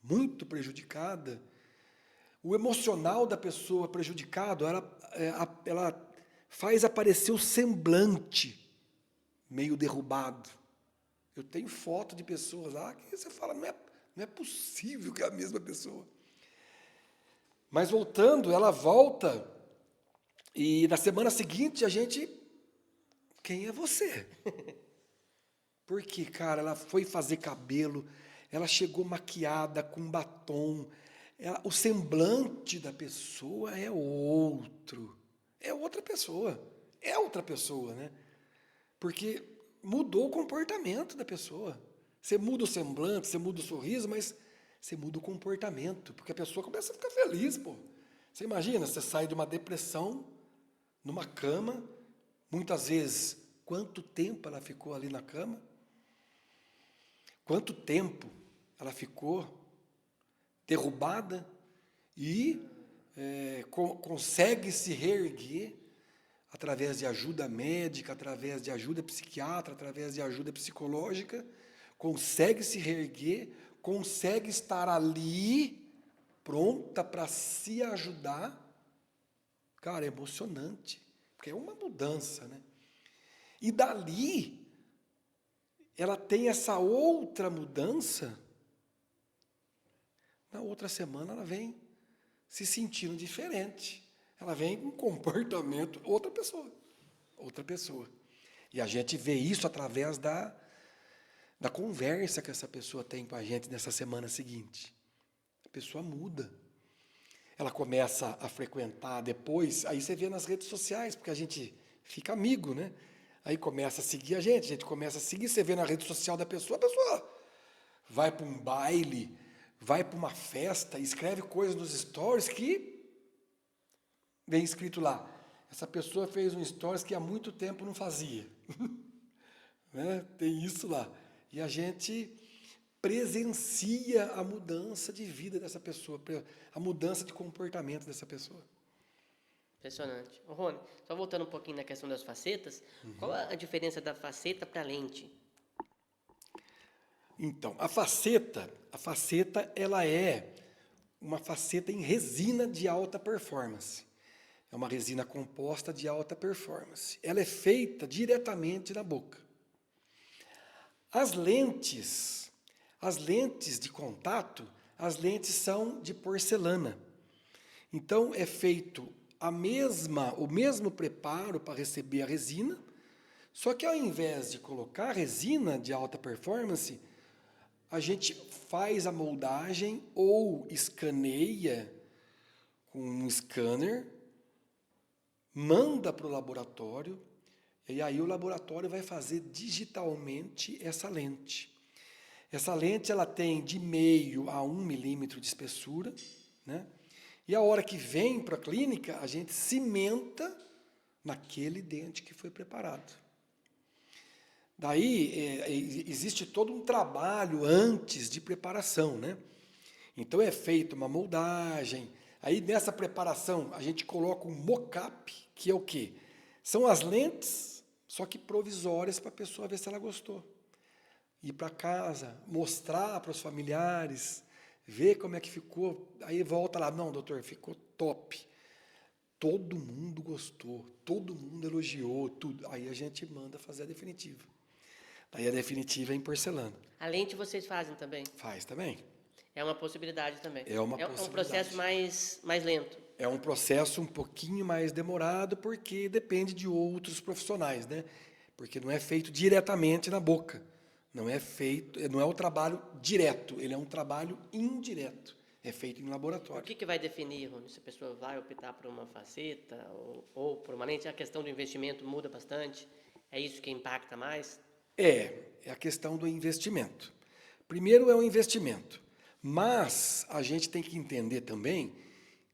muito prejudicada. O emocional da pessoa prejudicado, ela faz aparecer o semblante meio derrubado. Eu tenho foto de pessoas lá que você fala, não é possível que é a mesma pessoa. Mas voltando, ela volta e na semana seguinte quem é você? Porque, cara, ela foi fazer cabelo, ela chegou maquiada com batom, o semblante da pessoa é outro. É outra pessoa. É outra pessoa, né? Porque mudou o comportamento da pessoa. Você muda o semblante, você muda o sorriso, mas você muda o comportamento, porque a pessoa começa a ficar feliz, pô. Você imagina, você sai de uma depressão, numa cama, muitas vezes, quanto tempo ela ficou ali na cama? Quanto tempo ela ficou derrubada e consegue se reerguer através de ajuda médica, através de ajuda psiquiatra, através de ajuda psicológica, consegue se reerguer, consegue estar ali, pronta para se ajudar. Cara, é emocionante, porque é uma mudança, né? E dali, ela tem essa outra mudança, na outra semana ela vem se sentindo diferente. Ela vem com um comportamento, outra pessoa. Outra pessoa. E a gente vê isso através da conversa que essa pessoa tem com a gente nessa semana seguinte. A pessoa muda. Ela começa a frequentar depois, aí você vê nas redes sociais, porque a gente fica amigo, né? Aí começa a seguir a gente começa a seguir, você vê na rede social da pessoa, a pessoa vai para um baile, vai para uma festa, escreve coisas nos stories que vem escrito lá. Essa pessoa fez um stories que há muito tempo não fazia. Né? Tem isso lá. E a gente presencia a mudança de vida dessa pessoa, a mudança de comportamento dessa pessoa. Impressionante. Ô, Rony, só voltando um pouquinho na questão das facetas, qual a diferença da faceta para a lente? Então, a faceta ela é uma faceta em resina de alta performance. É uma resina composta de alta performance. Ela é feita diretamente na boca. As lentes de contato, as lentes são de porcelana. Então, é feito o mesmo preparo para receber a resina, só que ao invés de colocar a resina de alta performance, a gente faz a moldagem ou escaneia com um scanner, manda para o laboratório, e aí o laboratório vai fazer digitalmente essa lente. Essa lente ela tem de 0,5 a 1 milímetro de espessura, né? E a hora que vem para a clínica, a gente cimenta naquele dente que foi preparado. Daí, existe todo um trabalho antes de preparação, né? Então, é feita uma moldagem. Aí, nessa preparação, a gente coloca um mock-up, que é o quê? São as lentes, só que provisórias, para a pessoa ver se ela gostou. Ir para casa, mostrar para os familiares, ver como é que ficou. Aí volta lá, não, doutor, ficou top. Todo mundo gostou, todo mundo elogiou, tudo. Aí a gente manda fazer a definitiva. Aí a definitiva é em porcelana. A lente vocês fazem também? Faz também. É uma possibilidade também. É uma É possibilidade. um processo mais lento. É um processo um pouquinho mais demorado, porque depende de outros profissionais, né? Porque não é feito diretamente na boca. Não é o trabalho direto, ele é um trabalho indireto. É feito em laboratório. O que vai definir, Rony, se a pessoa vai optar por uma faceta ou por uma lente? A questão do investimento muda bastante? É isso que impacta mais? É a questão do investimento. Primeiro é o investimento, mas a gente tem que entender também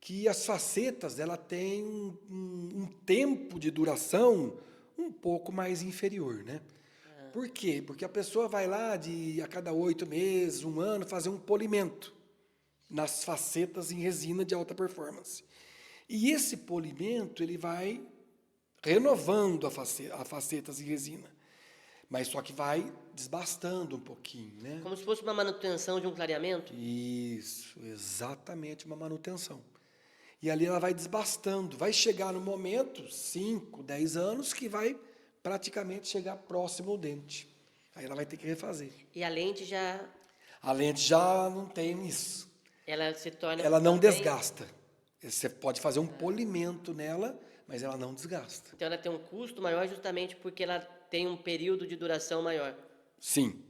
que as facetas ela têm um tempo de duração um pouco mais inferior, né? Por quê? Porque a pessoa vai lá a cada 8 meses, 1 ano, fazer um polimento nas facetas em resina de alta performance. E esse polimento ele vai renovando as facetas em resina. Mas só que vai desbastando um pouquinho, né? Como se fosse uma manutenção de um clareamento? Isso, exatamente uma manutenção. E ali ela vai desbastando, vai chegar no momento, 5, 10 anos, que vai praticamente chegar próximo ao dente. Aí ela vai ter que refazer. E a lente já... A lente já não tem isso. Ela se torna... Ela não desgasta. Você pode fazer um polimento nela, mas ela não desgasta. Então ela tem um custo maior justamente porque ela tem um período de duração maior. Sim.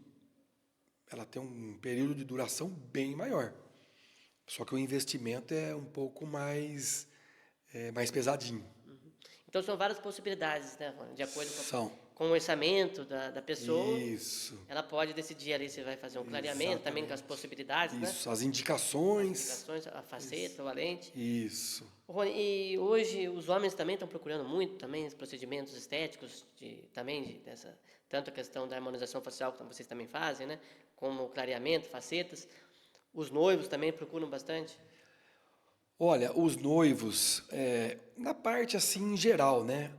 Ela tem um período de duração bem maior. Só que o investimento é um pouco mais pesadinho. Então, são várias possibilidades, né, Rony? De acordo São. com o orçamento da pessoa, Isso. ela pode decidir ali se vai fazer um clareamento, também com as Exatamente. possibilidades, né? Isso, as As indicações. indicações, a faceta, ou a lente. Isso. Rony, e hoje os homens também estão procurando muito também os procedimentos estéticos, tanto a questão da harmonização facial, que vocês também fazem, né? Como o clareamento, facetas. Os noivos também procuram bastante. Olha, os noivos, na parte assim em geral, né?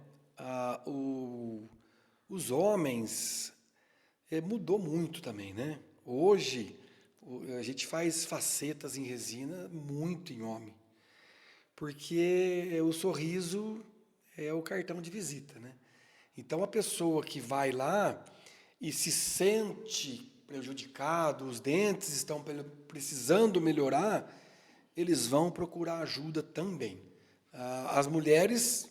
Os homens mudou muito também, né? Hoje a gente faz facetas em resina muito em homem, porque o sorriso é o cartão de visita, né? Então a pessoa que vai lá e se sente prejudicado, os dentes estão precisando melhorar, eles vão procurar ajuda também. As mulheres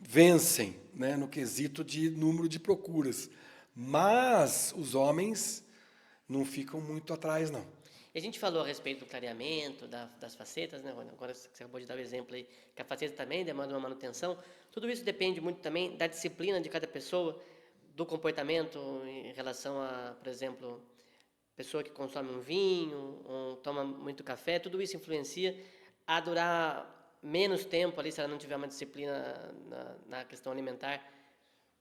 vencem, né, no quesito de número de procuras, mas os homens não ficam muito atrás, não. E a gente falou a respeito do clareamento, das facetas, né, Rony? Agora você acabou de dar o exemplo aí, que a faceta também demanda uma manutenção. Tudo isso depende muito também da disciplina de cada pessoa, do comportamento em relação a, por exemplo, pessoa que consome um vinho, ou toma muito café, tudo isso influencia a durar menos tempo ali, se ela não tiver uma disciplina na questão alimentar,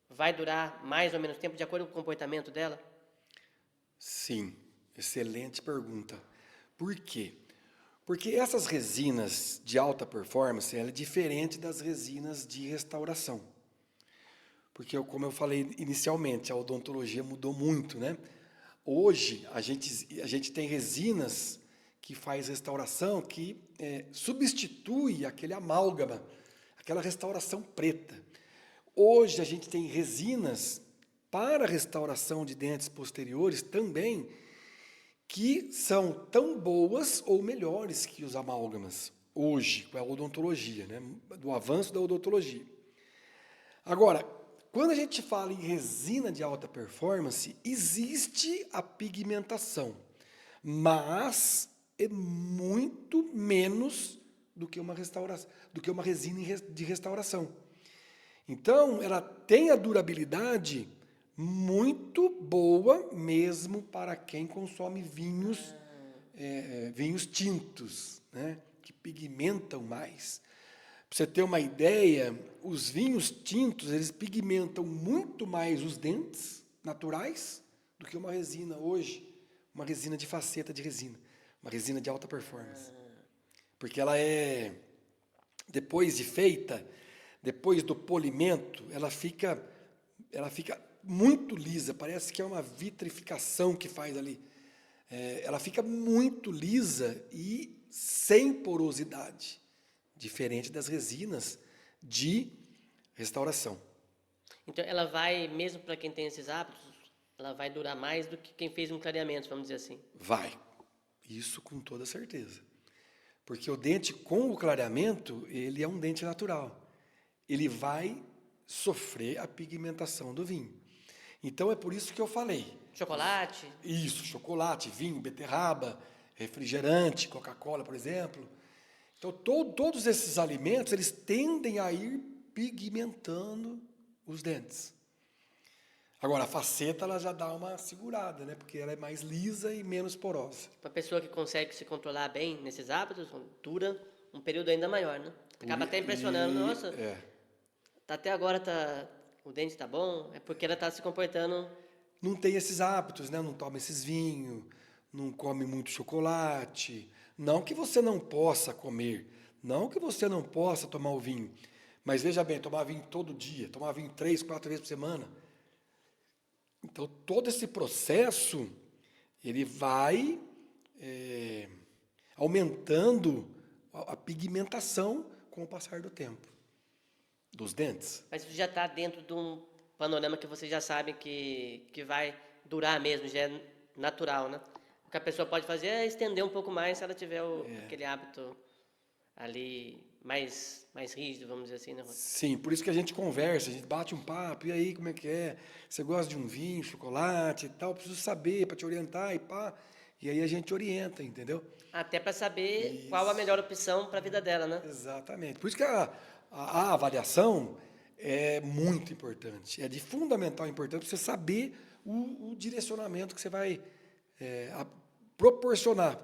vai durar mais ou menos tempo de acordo com o comportamento dela? Sim, excelente pergunta. Por quê? Porque essas resinas de alta performance, ela é diferente das resinas de restauração. Porque, como eu falei inicialmente, a odontologia mudou muito, né? Hoje, a gente tem resinas que faz restauração, que substitui aquele amálgama, aquela restauração preta. Hoje, a gente tem resinas para restauração de dentes posteriores também, que são tão boas ou melhores que os amálgamas, hoje, com a odontologia, né? Do avanço da odontologia. Agora, quando a gente fala em resina de alta performance, existe a pigmentação, mas é muito menos do que uma resina de restauração. Então, ela tem a durabilidade muito boa mesmo para quem consome vinhos tintos, né, que pigmentam mais. Para você ter uma ideia, os vinhos tintos, eles pigmentam muito mais os dentes naturais do que uma resina hoje, uma resina de faceta de resina, uma resina de alta performance. Porque ela depois de feita, depois do polimento, ela fica muito lisa, parece que é uma vitrificação que faz ali. Ela fica muito lisa e sem porosidade, diferente das resinas de restauração. Então, ela vai, mesmo para quem tem esses hábitos, ela vai durar mais do que quem fez um clareamento, vamos dizer assim. Vai, isso com toda certeza. Porque o dente com o clareamento, ele é um dente natural. Ele vai sofrer a pigmentação do vinho. Então, é por isso que eu falei. Chocolate? Isso, chocolate, vinho, beterraba, refrigerante, Coca-Cola, por exemplo. Então, todos esses alimentos, eles tendem a ir pigmentando os dentes. Agora, a faceta, ela já dá uma segurada, né? Porque ela é mais lisa e menos porosa. Uma pessoa que consegue se controlar bem nesses hábitos, dura um período ainda maior, né? Acaba até impressionando. Nossa, até agora o dente está bom, é porque ela está se comportando... Não tem esses hábitos, né? Não toma esses vinhos, não come muito chocolate. Não que você não possa comer, não que você não possa tomar o vinho. Mas veja bem, tomar vinho todo dia, tomar vinho 3, 4 vezes por semana. Então, todo esse processo, ele vai aumentando a pigmentação com o passar do tempo dos dentes. Mas isso já está dentro de um panorama que vocês já sabem que vai durar mesmo, já é natural, né? O que a pessoa pode fazer é estender um pouco mais se ela tiver aquele hábito ali mais rígido, vamos dizer assim, né, Rony? Sim, por isso que a gente conversa, a gente bate um papo, e aí, como é que é? Você gosta de um vinho, chocolate e tal? Preciso saber para te orientar e pá. E aí a gente orienta, entendeu? Até para saber Isso. qual a melhor opção para a vida dela, né? Exatamente. Por isso que a avaliação é muito importante, é de fundamental importância para você saber o direcionamento que você vai proporcionar,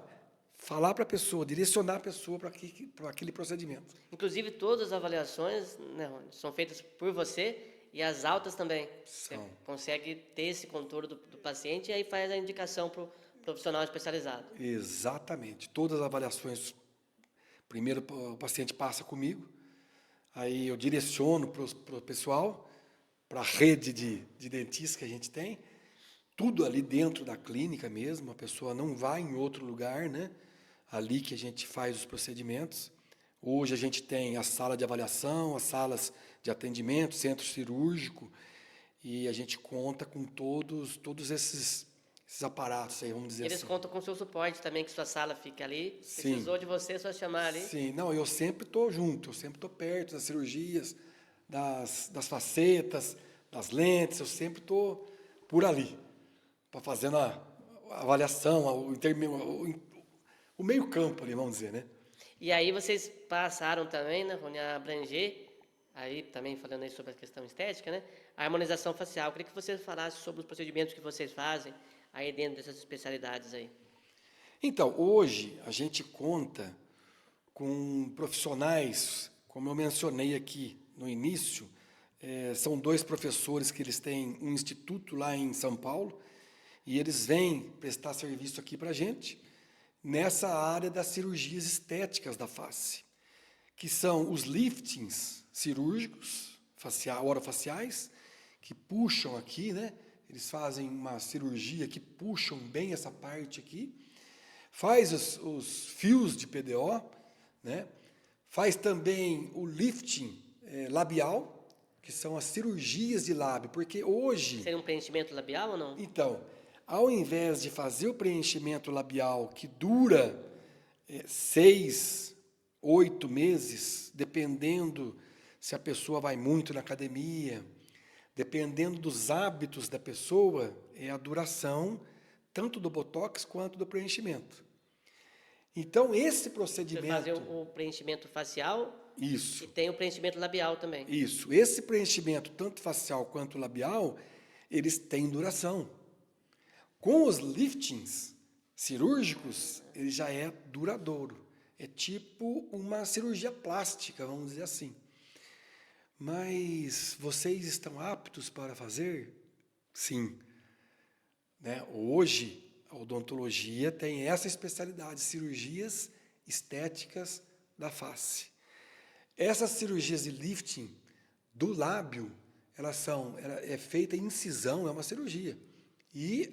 falar para a pessoa, direcionar a pessoa para aquele procedimento. Inclusive, todas as avaliações, né, Rony, são feitas por você e as altas também. Você São. consegue ter esse controle do paciente e aí faz a indicação para o profissional especializado. Exatamente. Todas as avaliações, primeiro o paciente passa comigo, aí eu direciono para o pessoal, para a rede de dentistas que a gente tem, tudo ali dentro da clínica mesmo, a pessoa não vai em outro lugar, né? Ali que a gente faz os procedimentos. Hoje a gente tem a sala de avaliação, as salas de atendimento, centro cirúrgico, e a gente conta com todos esses aparatos aí, vamos dizer Eles assim. contam com o seu suporte também, que sua sala fique ali. Sim. Precisou de você, é só chamar ali. Sim, não, eu sempre estou junto, eu sempre estou perto das cirurgias, das facetas, das lentes, eu sempre estou por ali, para fazendo a avaliação, o meio campo ali, vamos dizer, né? E aí vocês passaram também, né, Rony, a abranger, aí também falando aí sobre a questão estética, né? A harmonização facial. Eu queria que você falasse sobre os procedimentos que vocês fazem aí dentro dessas especialidades aí. Então, hoje a gente conta com profissionais, como eu mencionei aqui no início, são 2 professores que eles têm um instituto lá em São Paulo, e eles vêm prestar serviço aqui para a gente, nessa área das cirurgias estéticas da face, que são os liftings cirúrgicos, orofaciais, que puxam aqui, né? Eles fazem uma cirurgia que puxam bem essa parte aqui, faz os fios de PDO, né? Faz também o lifting labial, que são as cirurgias de lábio, porque hoje... Seria um preenchimento labial ou não? Então, ao invés de fazer o preenchimento labial que dura 6, 8 meses, dependendo se a pessoa vai muito na academia, dependendo dos hábitos da pessoa, é a duração tanto do botox quanto do preenchimento. Então, esse Você procedimento... fazer o preenchimento facial Isso. e tem o preenchimento labial também. Isso. Esse preenchimento, tanto facial quanto labial, eles têm duração. Com os liftings cirúrgicos, ele já é duradouro. É tipo uma cirurgia plástica, vamos dizer assim. Mas vocês estão aptos para fazer? Sim. Né? Hoje, a odontologia tem essa especialidade, cirurgias estéticas da face. Essas cirurgias de lifting do lábio, ela é feita em incisão, é uma cirurgia. E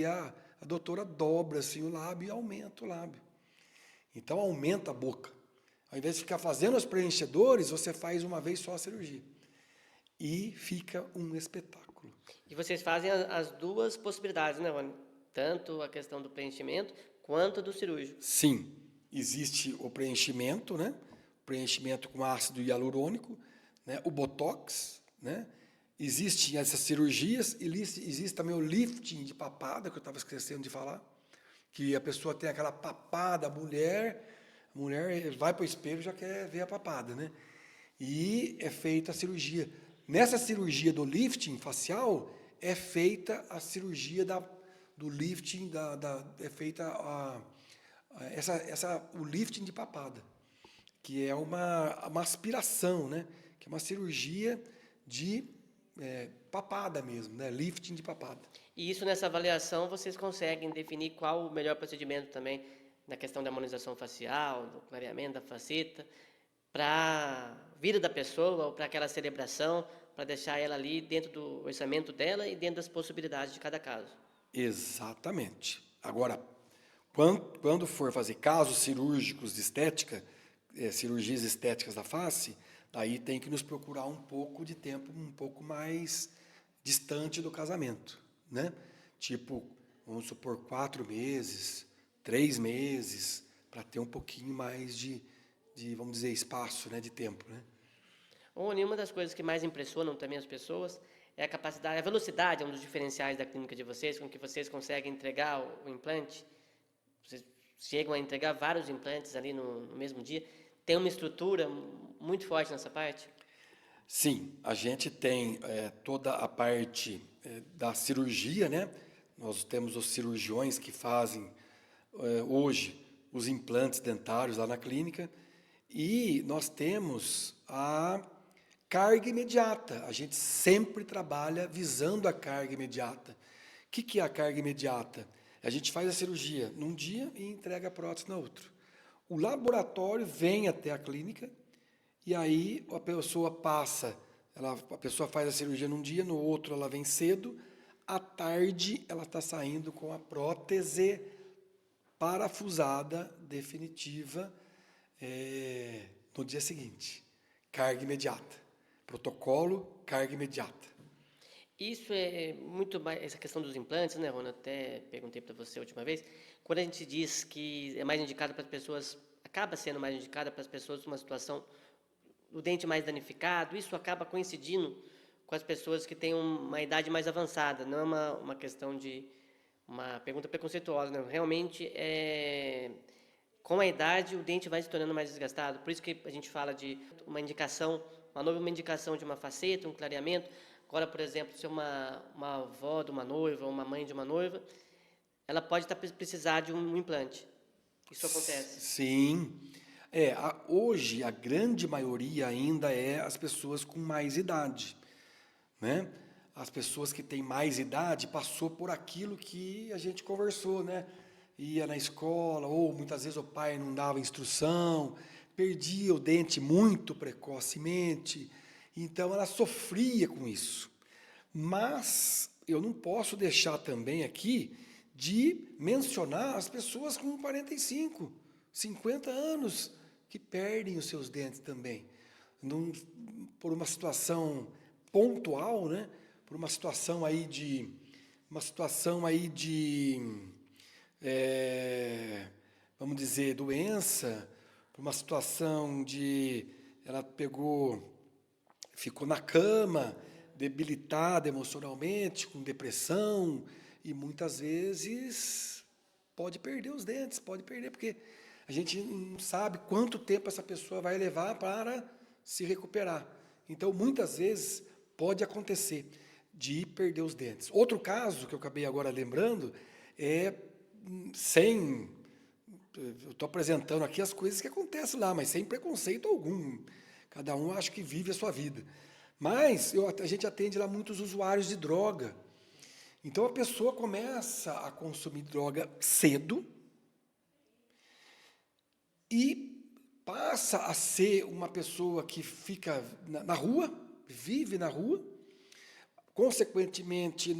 a doutora dobra assim o lábio e aumenta o lábio. Então aumenta a boca. Ao invés de ficar fazendo os preenchedores, você faz uma vez só a cirurgia. E fica um espetáculo. E vocês fazem as duas possibilidades, né, Rony? Tanto a questão do preenchimento quanto do cirúrgico. Sim, existe o preenchimento, né? Preenchimento com ácido hialurônico, né? O botox, né? Existem essas cirurgias, existe também o lifting de papada, que eu estava esquecendo de falar, que a pessoa tem aquela papada, a mulher vai para o espelho e já quer ver a papada, né? E é feita a cirurgia. Nessa cirurgia do lifting facial, é feita a cirurgia do lifting, é feita o lifting de papada, que é uma aspiração, né? Que é uma cirurgia de papada mesmo, né? Lifting de papada. E isso nessa avaliação vocês conseguem definir qual o melhor procedimento também na questão da harmonização facial, do clareamento da faceta, para a vida da pessoa ou para aquela celebração, para deixar ela ali dentro do orçamento dela e dentro das possibilidades de cada caso. Exatamente. Agora, quando for fazer casos cirúrgicos de estética, cirurgias estéticas da face, aí tem que nos procurar um pouco de tempo, um pouco mais distante do casamento, né? Tipo, vamos supor, 4 meses, 3 meses, para ter um pouquinho mais de, vamos dizer, espaço, né, de tempo, né? Rony, uma das coisas que mais impressionam também as pessoas é a capacidade, a velocidade é um dos diferenciais da clínica de vocês, com que vocês conseguem entregar o implante vocês chegam a entregar vários implantes ali no mesmo dia. Tem uma estrutura muito forte nessa parte? Sim, a gente tem toda a parte da cirurgia, né? Nós temos os cirurgiões que fazem hoje os implantes dentários lá na clínica e nós temos a carga imediata. A gente sempre trabalha visando a carga imediata. O que é a carga imediata? A gente faz a cirurgia num dia e entrega a prótese no outro. O laboratório vem até a clínica e aí a pessoa passa, a pessoa faz a cirurgia num dia, no outro ela vem cedo, à tarde ela está saindo com a prótese parafusada definitiva no dia seguinte. Carga imediata. Protocolo, carga imediata. Isso é muito mais, essa questão dos implantes, né, Rona? Até perguntei para você a última vez. Quando a gente diz que é mais indicado para as pessoas, acaba sendo mais indicado para as pessoas numa situação, o dente mais danificado, isso acaba coincidindo com as pessoas que têm uma idade mais avançada. Não é uma questão de uma pergunta preconceituosa, né? Realmente, com a idade, o dente vai se tornando mais desgastado. Por isso que a gente fala de uma indicação, uma indicação de uma faceta, um clareamento. Agora, por exemplo, se uma avó de uma noiva ou uma mãe de uma noiva, ela pode precisar de um implante. Isso acontece. Sim. Hoje, a grande maioria ainda é as pessoas com mais idade, né? As pessoas que têm mais idade passou por aquilo que a gente conversou, né? Ia na escola, ou muitas vezes o pai não dava instrução, perdia o dente muito precocemente, então ela sofria com isso. Mas eu não posso deixar também aqui de mencionar as pessoas com 45, 50 anos que perdem os seus dentes também, por uma situação pontual, né? Por uma situação aí de vamos dizer, doença, por uma situação de ela ficou na cama, debilitada emocionalmente, com depressão, e muitas vezes pode perder os dentes, pode perder, porque a gente não sabe quanto tempo essa pessoa vai levar para se recuperar. Então, muitas vezes, pode acontecer de perder os dentes. Outro caso que eu acabei agora lembrando é eu estou apresentando aqui as coisas que acontecem lá, mas sem preconceito algum. Cada um acha que vive a sua vida. Mas a gente atende lá muitos usuários de droga. Então a pessoa começa a consumir droga cedo e passa a ser uma pessoa que fica na rua, vive na rua, consequentemente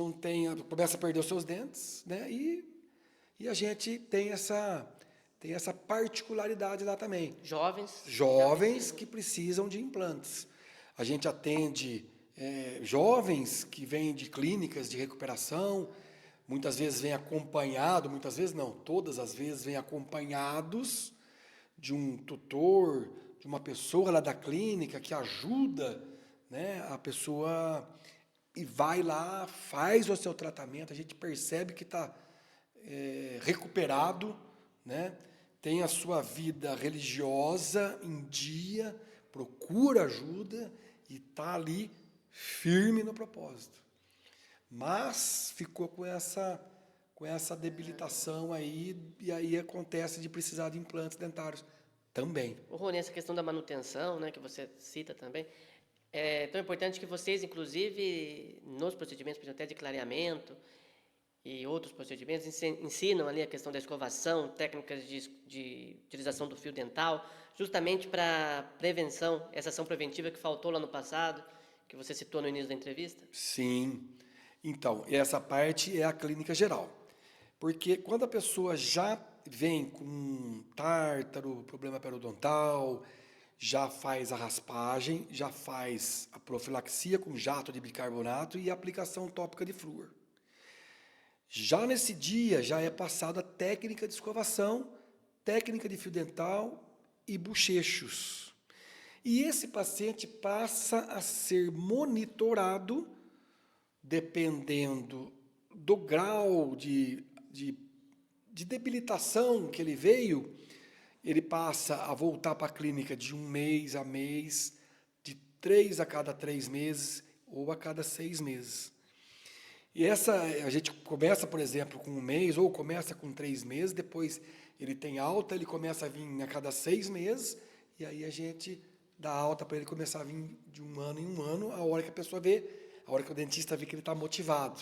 começa a perder os seus dentes, né? E a gente tem essa particularidade lá também. Jovens que precisam de implantes. A gente atende jovens que vêm de clínicas de recuperação, muitas vezes vêm acompanhado, muitas vezes não, todas as vezes vêm acompanhados de um tutor, de uma pessoa lá da clínica que ajuda, né, a pessoa e vai lá, faz o seu tratamento, a gente percebe que está recuperado, né, tem a sua vida religiosa em dia, procura ajuda e está ali firme no propósito. Mas ficou com essa debilitação aí, e aí acontece de precisar de implantes dentários também. Ô, Rony, essa questão da manutenção, né, que você cita também, é tão importante que vocês, inclusive, nos procedimentos, por exemplo, até de clareamento e outros procedimentos, ensinam ali a questão da escovação, técnicas de utilização do fio dental, justamente para prevenção, essa ação preventiva que faltou lá no passado, que você citou no início da entrevista? Sim. Então, essa parte é a clínica geral. Porque quando a pessoa já vem com tártaro, problema periodontal, já faz a raspagem, já faz a profilaxia com jato de bicarbonato e a aplicação tópica de flúor. Já nesse dia, já é passada a técnica de escovação, técnica de fio dental e bochechos. E esse paciente passa a ser monitorado, dependendo do grau de de debilitação que ele veio, ele passa a voltar para a clínica de 1 mês a mês, de 3 a cada 3 meses ou a cada 6 meses. E a gente começa, por exemplo, com 1 mês ou começa com 3 meses, depois ele tem alta, ele começa a vir a cada 6 meses, e aí a gente dá alta para ele começar a vir de 1 ano em 1 ano, a hora que a pessoa vê, a hora que o dentista vê que ele está motivado.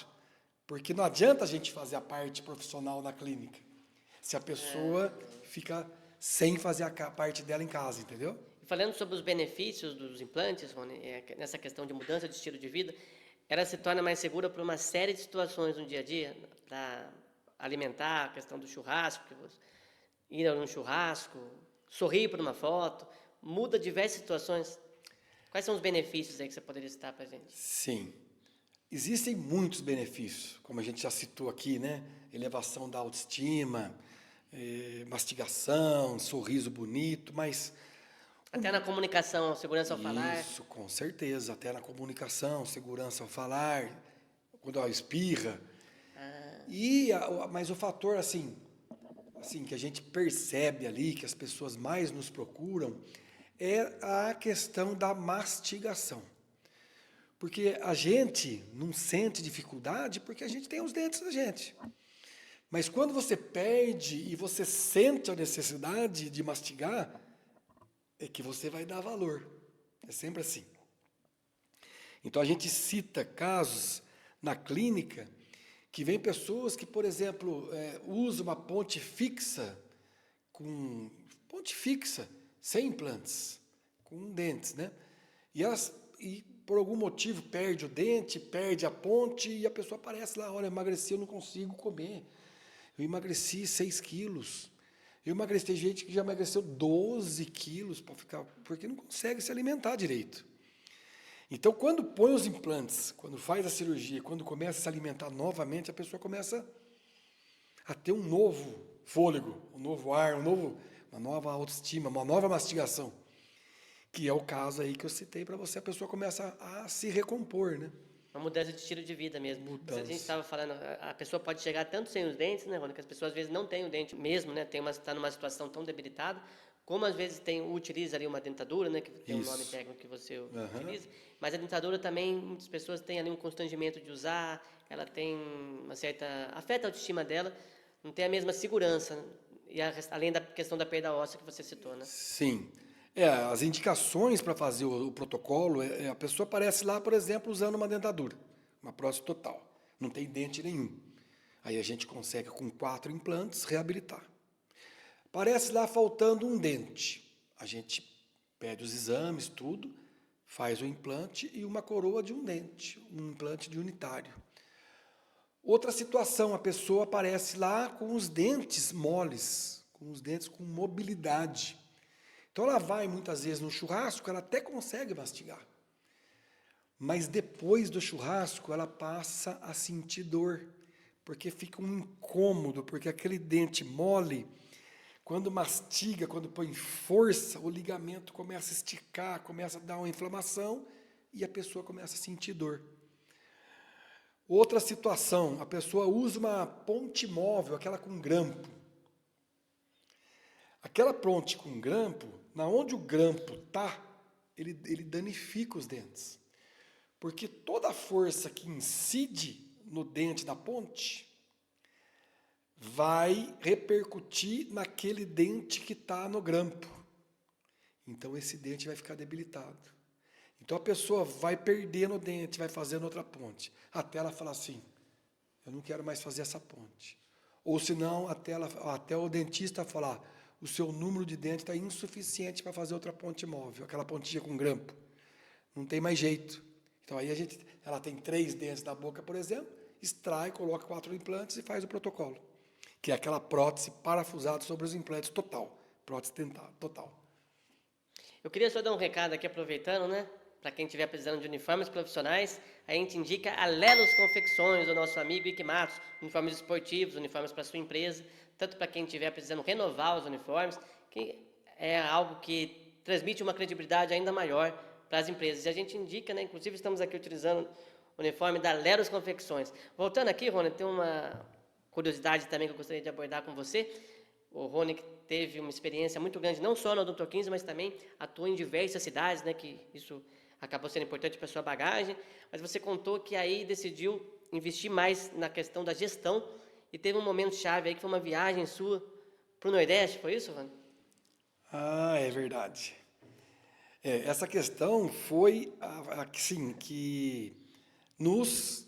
Porque não adianta a gente fazer a parte profissional na clínica, se a pessoa fica sem fazer a parte dela em casa, entendeu? Falando sobre os benefícios dos implantes, Rony, nessa questão de mudança de estilo de vida, ela se torna mais segura por uma série de situações no dia a dia, para alimentar, a questão do churrasco, ir a um churrasco, sorrir por uma foto, muda diversas situações. Quais são os benefícios aí que você poderia citar para a gente? Sim. Existem muitos benefícios, como a gente já citou aqui, né? Elevação da autoestima, mastigação, sorriso bonito, mas... Até na comunicação, segurança ao falar. Isso, com certeza, até na comunicação, segurança ao falar, quando ela espirra. Mas o fator, assim, que a gente percebe ali, que as pessoas mais nos procuram, é a questão da mastigação. Porque a gente não sente dificuldade porque a gente tem os dentes da gente. Mas quando você perde e você sente a necessidade de mastigar, é que você vai dar valor. É sempre assim. Então a gente cita casos na clínica que vem pessoas que, por exemplo, usam uma ponte fixa, sem implantes, com dentes, né? E por algum motivo perde o dente, perde a ponte e a pessoa aparece lá, olha, emagreci, eu não consigo comer. Eu emagreci 6 quilos. Tem gente que já emagreceu 12 quilos porque não consegue se alimentar direito. Então, quando põe os implantes, quando faz a cirurgia, quando começa a se alimentar novamente, a pessoa começa a ter um novo fôlego, um novo ar, uma nova autoestima, uma nova mastigação. Que é o caso aí que eu citei para você, a pessoa começa a se recompor, né? Uma mudança de estilo de vida mesmo. A gente estava falando, a pessoa pode chegar tanto sem os dentes, né, Rony, que as pessoas às vezes não têm o dente mesmo, né, está numa situação tão debilitada, como às vezes utiliza ali uma dentadura, né, que tem um nome técnico que você utiliza, mas a dentadura também, muitas pessoas têm ali um constrangimento de usar, ela tem afeta a autoestima dela, não tem a mesma segurança, e além da questão da perda óssea que você citou, né? Sim. As indicações para fazer o protocolo, a pessoa aparece lá, por exemplo, usando uma dentadura, uma prótese total, não tem dente nenhum. Aí a gente consegue, com 4 implantes, reabilitar. Aparece lá faltando um dente. A gente pede os exames, tudo, faz o implante e uma coroa de um dente, um implante de unitário. Outra situação, a pessoa aparece lá com os dentes moles, com os dentes com mobilidade. Então ela vai muitas vezes no churrasco, ela até consegue mastigar. Mas depois do churrasco ela passa a sentir dor, porque fica um incômodo, porque aquele dente mole, quando mastiga, quando põe força, o ligamento começa a esticar, começa a dar uma inflamação e a pessoa começa a sentir dor. Outra situação, a pessoa usa uma ponte móvel, aquela com grampo. Aquela ponte com grampo, na onde o grampo está, ele danifica os dentes. Porque toda a força que incide no dente da ponte vai repercutir naquele dente que está no grampo. Então esse dente vai ficar debilitado. Então a pessoa vai perdendo o dente, vai fazendo outra ponte, até ela falar assim, eu não quero mais fazer essa ponte. Ou senão, até o dentista falar, o seu número de dentes está insuficiente para fazer outra ponte móvel, aquela pontinha com grampo. Não tem mais jeito. Então aí ela tem 3 dentes na boca, por exemplo, extrai, coloca 4 implantes e faz o protocolo, que é aquela prótese parafusada sobre os implantes total, prótese dental total. Eu queria só dar um recado aqui, aproveitando, né? Para quem estiver precisando de uniformes profissionais, a gente indica a Lelos Confecções, do nosso amigo Ike Matos, uniformes esportivos, uniformes para sua empresa, tanto para quem estiver precisando renovar os uniformes, que é algo que transmite uma credibilidade ainda maior para as empresas. E a gente indica, né? Inclusive estamos aqui utilizando o uniforme da Lelos Confecções. Voltando aqui, Rony, tem uma curiosidade também que eu gostaria de abordar com você. O Rony teve uma experiência muito grande, não só no Dr. 15, mas também atuou em diversas cidades, né, que isso acabou sendo importante para a sua bagagem, mas você contou que aí decidiu investir mais na questão da gestão e teve um momento chave aí que foi uma viagem sua para o Nordeste, foi isso, Rony? Ah, é verdade. Essa questão foi assim, nos,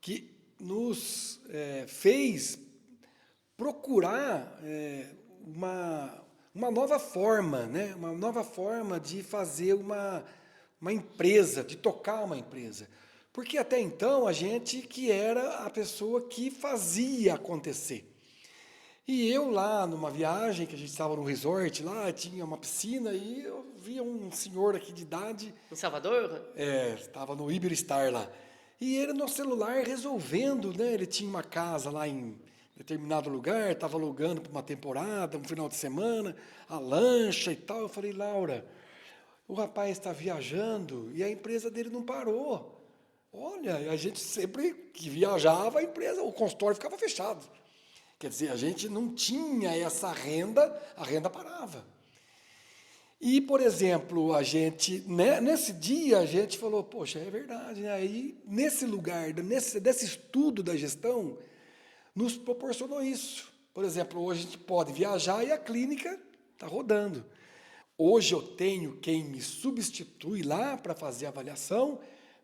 que nos fez procurar uma nova forma, né? Uma nova forma de fazer uma empresa, de tocar uma empresa. Porque até então a gente que era a pessoa que fazia acontecer. E eu lá numa viagem, que a gente estava num resort lá, tinha uma piscina, e eu via um senhor aqui de idade, Em Salvador? estava no Iberostar lá. E ele no celular resolvendo, né? Ele tinha uma casa lá em determinado lugar, estava alugando por uma temporada, um final de semana, a lancha e tal. Eu falei, Laura, o rapaz está viajando e a empresa dele não parou. Olha, a gente sempre que viajava, a empresa, o consultório ficava fechado. Quer dizer, a gente não tinha essa renda, a renda parava. E, por exemplo, a gente, né, nesse dia, a gente falou, poxa, é verdade, né? Aí, nesse lugar, desse estudo da gestão, nos proporcionou isso. Por exemplo, hoje a gente pode viajar e a clínica está rodando. Hoje eu tenho quem me substitui lá para fazer a avaliação,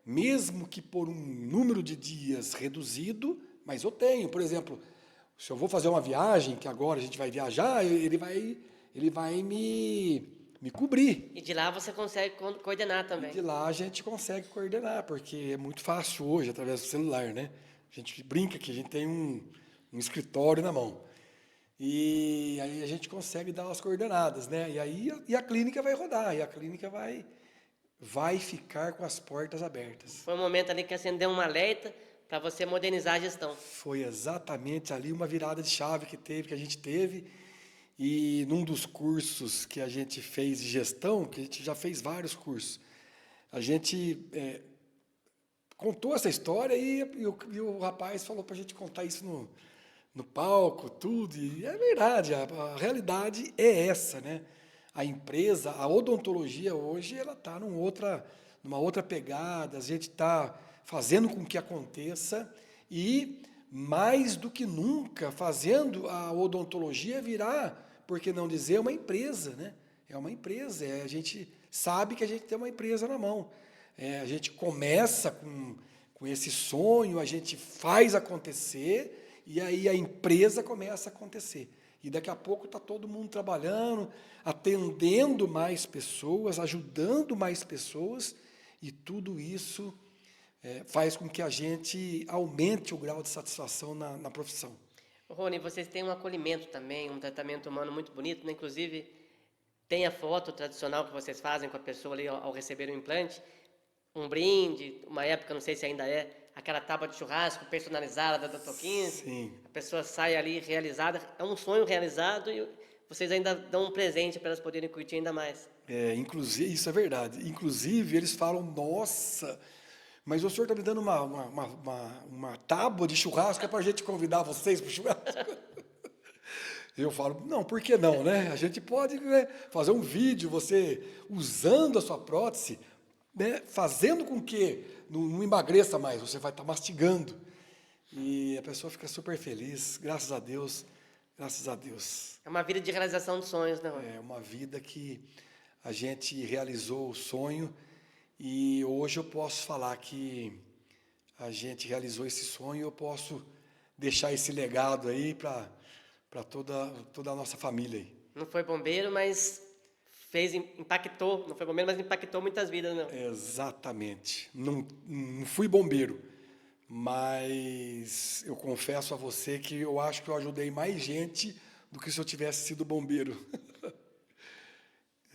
mesmo que por um número de dias reduzido, mas eu tenho. Por exemplo, se eu vou fazer uma viagem, que agora a gente vai viajar, ele vai me cobrir. E de lá você consegue coordenar E também. de lá a gente consegue coordenar, porque é muito fácil hoje, através do celular, né? A gente brinca que a gente tem um escritório na mão. E aí a gente consegue dar as coordenadas, né? E aí a clínica vai rodar, e a clínica vai ficar com as portas abertas. Foi um momento ali que acendeu um alerta para você modernizar a gestão. Foi exatamente ali uma virada de chave que a gente teve, e num dos cursos que a gente fez de gestão, que a gente já fez vários cursos, a gente contou essa história e o rapaz falou para a gente contar isso no palco, tudo, e é verdade, a realidade é essa, né? A empresa, a odontologia hoje, ela está numa outra pegada, a gente está fazendo com que aconteça e, mais do que nunca, fazendo a odontologia virar, por que não dizer, uma empresa, né? É uma empresa, a gente sabe que a gente tem uma empresa na mão. A gente começa com esse sonho, a gente faz acontecer, e aí a empresa começa a acontecer. E daqui a pouco está todo mundo trabalhando, atendendo mais pessoas, ajudando mais pessoas, e tudo isso faz com que a gente aumente o grau de satisfação na profissão. Rony, vocês têm um acolhimento também, um tratamento humano muito bonito, né? Inclusive, tem a foto tradicional que vocês fazem com a pessoa ali ao receber o implante, um brinde, uma época, não sei se ainda é, aquela tábua de churrasco personalizada da Dr. 15. Sim. A pessoa sai ali realizada, é um sonho realizado e vocês ainda dão um presente para elas poderem curtir ainda mais. Inclusive, isso é verdade. Inclusive, eles falam, nossa, mas o senhor está me dando uma tábua de churrasco, é para a gente convidar vocês para o churrasco? Eu falo, não, por que não, né? A gente pode, né, fazer um vídeo, você usando a sua prótese, né, fazendo com que não emagreça mais, você vai estar mastigando. E a pessoa fica super feliz, graças a Deus, graças a Deus. É uma vida de realização de sonhos, né, Rony? É uma vida que a gente realizou o sonho, e hoje eu posso falar que a gente realizou esse sonho, eu posso deixar esse legado aí para toda a nossa família aí. Não foi bombeiro, mas impactou, não foi bombeiro, mas impactou muitas vidas, não. Exatamente. Não fui bombeiro, mas eu confesso a você que eu acho que eu ajudei mais gente do que se eu tivesse sido bombeiro.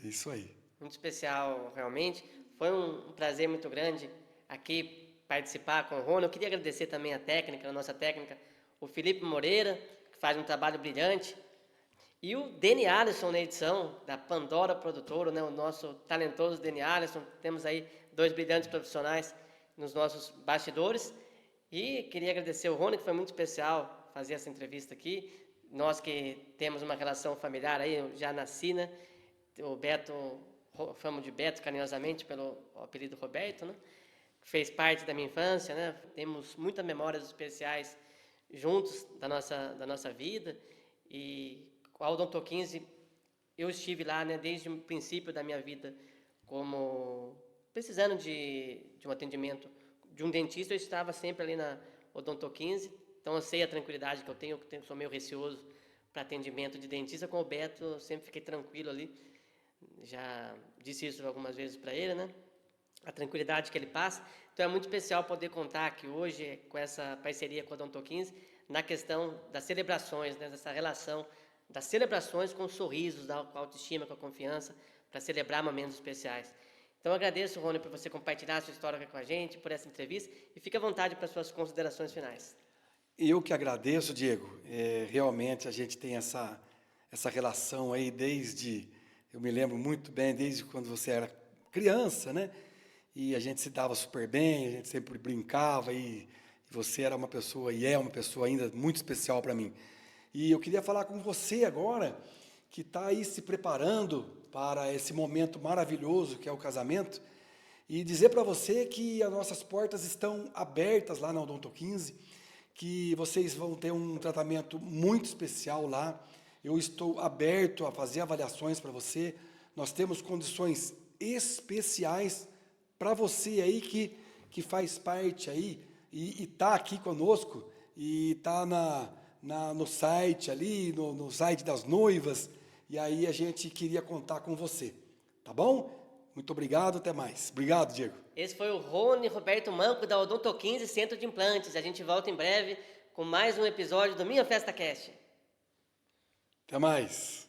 É isso aí. Muito especial, realmente. Foi um prazer muito grande aqui participar com o Rony. Eu queria agradecer também a nossa técnica, o Felipe Moreira, que faz um trabalho brilhante, e o Deni Alisson na edição da Pandora Produtora, né, o nosso talentoso Deni Alisson. Temos aí 2 brilhantes profissionais nos nossos bastidores. E queria agradecer o Rony, que foi muito especial fazer essa entrevista aqui. Nós que temos uma relação familiar aí, eu já nasci, né? O Beto, chamo de Beto carinhosamente pelo apelido Roberto, né? Fez parte da minha infância, né? Temos muitas memórias especiais juntos da nossa vida. E com a Odonto 15, eu estive lá, né, desde o princípio da minha vida, como precisando de um atendimento de um dentista. Eu estava sempre ali na Odonto 15, então eu sei a tranquilidade que eu tenho, sou meio receoso para atendimento de dentista. Com o Beto, eu sempre fiquei tranquilo ali, já disse isso algumas vezes para ele, né? A tranquilidade que ele passa. Então é muito especial poder contar aqui hoje com essa parceria com a Odonto 15 na questão das celebrações, né? Dessa relação das celebrações com sorrisos, com a autoestima, com a confiança, para celebrar momentos especiais. Então eu agradeço, Rony, por você compartilhar a sua história com a gente, por essa entrevista, e fique à vontade para as suas considerações finais. Eu que agradeço, Diego. Realmente a gente tem essa relação aí eu me lembro muito bem, desde quando você era criança, né? E a gente se dava super bem, a gente sempre brincava, e você era uma pessoa, e é uma pessoa ainda muito especial para mim. E eu queria falar com você agora, que está aí se preparando para esse momento maravilhoso que é o casamento, e dizer para você que as nossas portas estão abertas lá na Odonto 15, que vocês vão ter um tratamento muito especial lá. Eu estou aberto a fazer avaliações para você. Nós temos condições especiais para você aí que faz parte aí e está aqui conosco e está no site ali, no site das noivas, e aí a gente queria contar com você, tá bom? Muito obrigado, até mais. Obrigado, Diego. Esse foi o Rony Roberto Manco, da Odonto 15 Centro de Implantes. A gente volta em breve com mais um episódio do Minha Festa Cast. Até mais.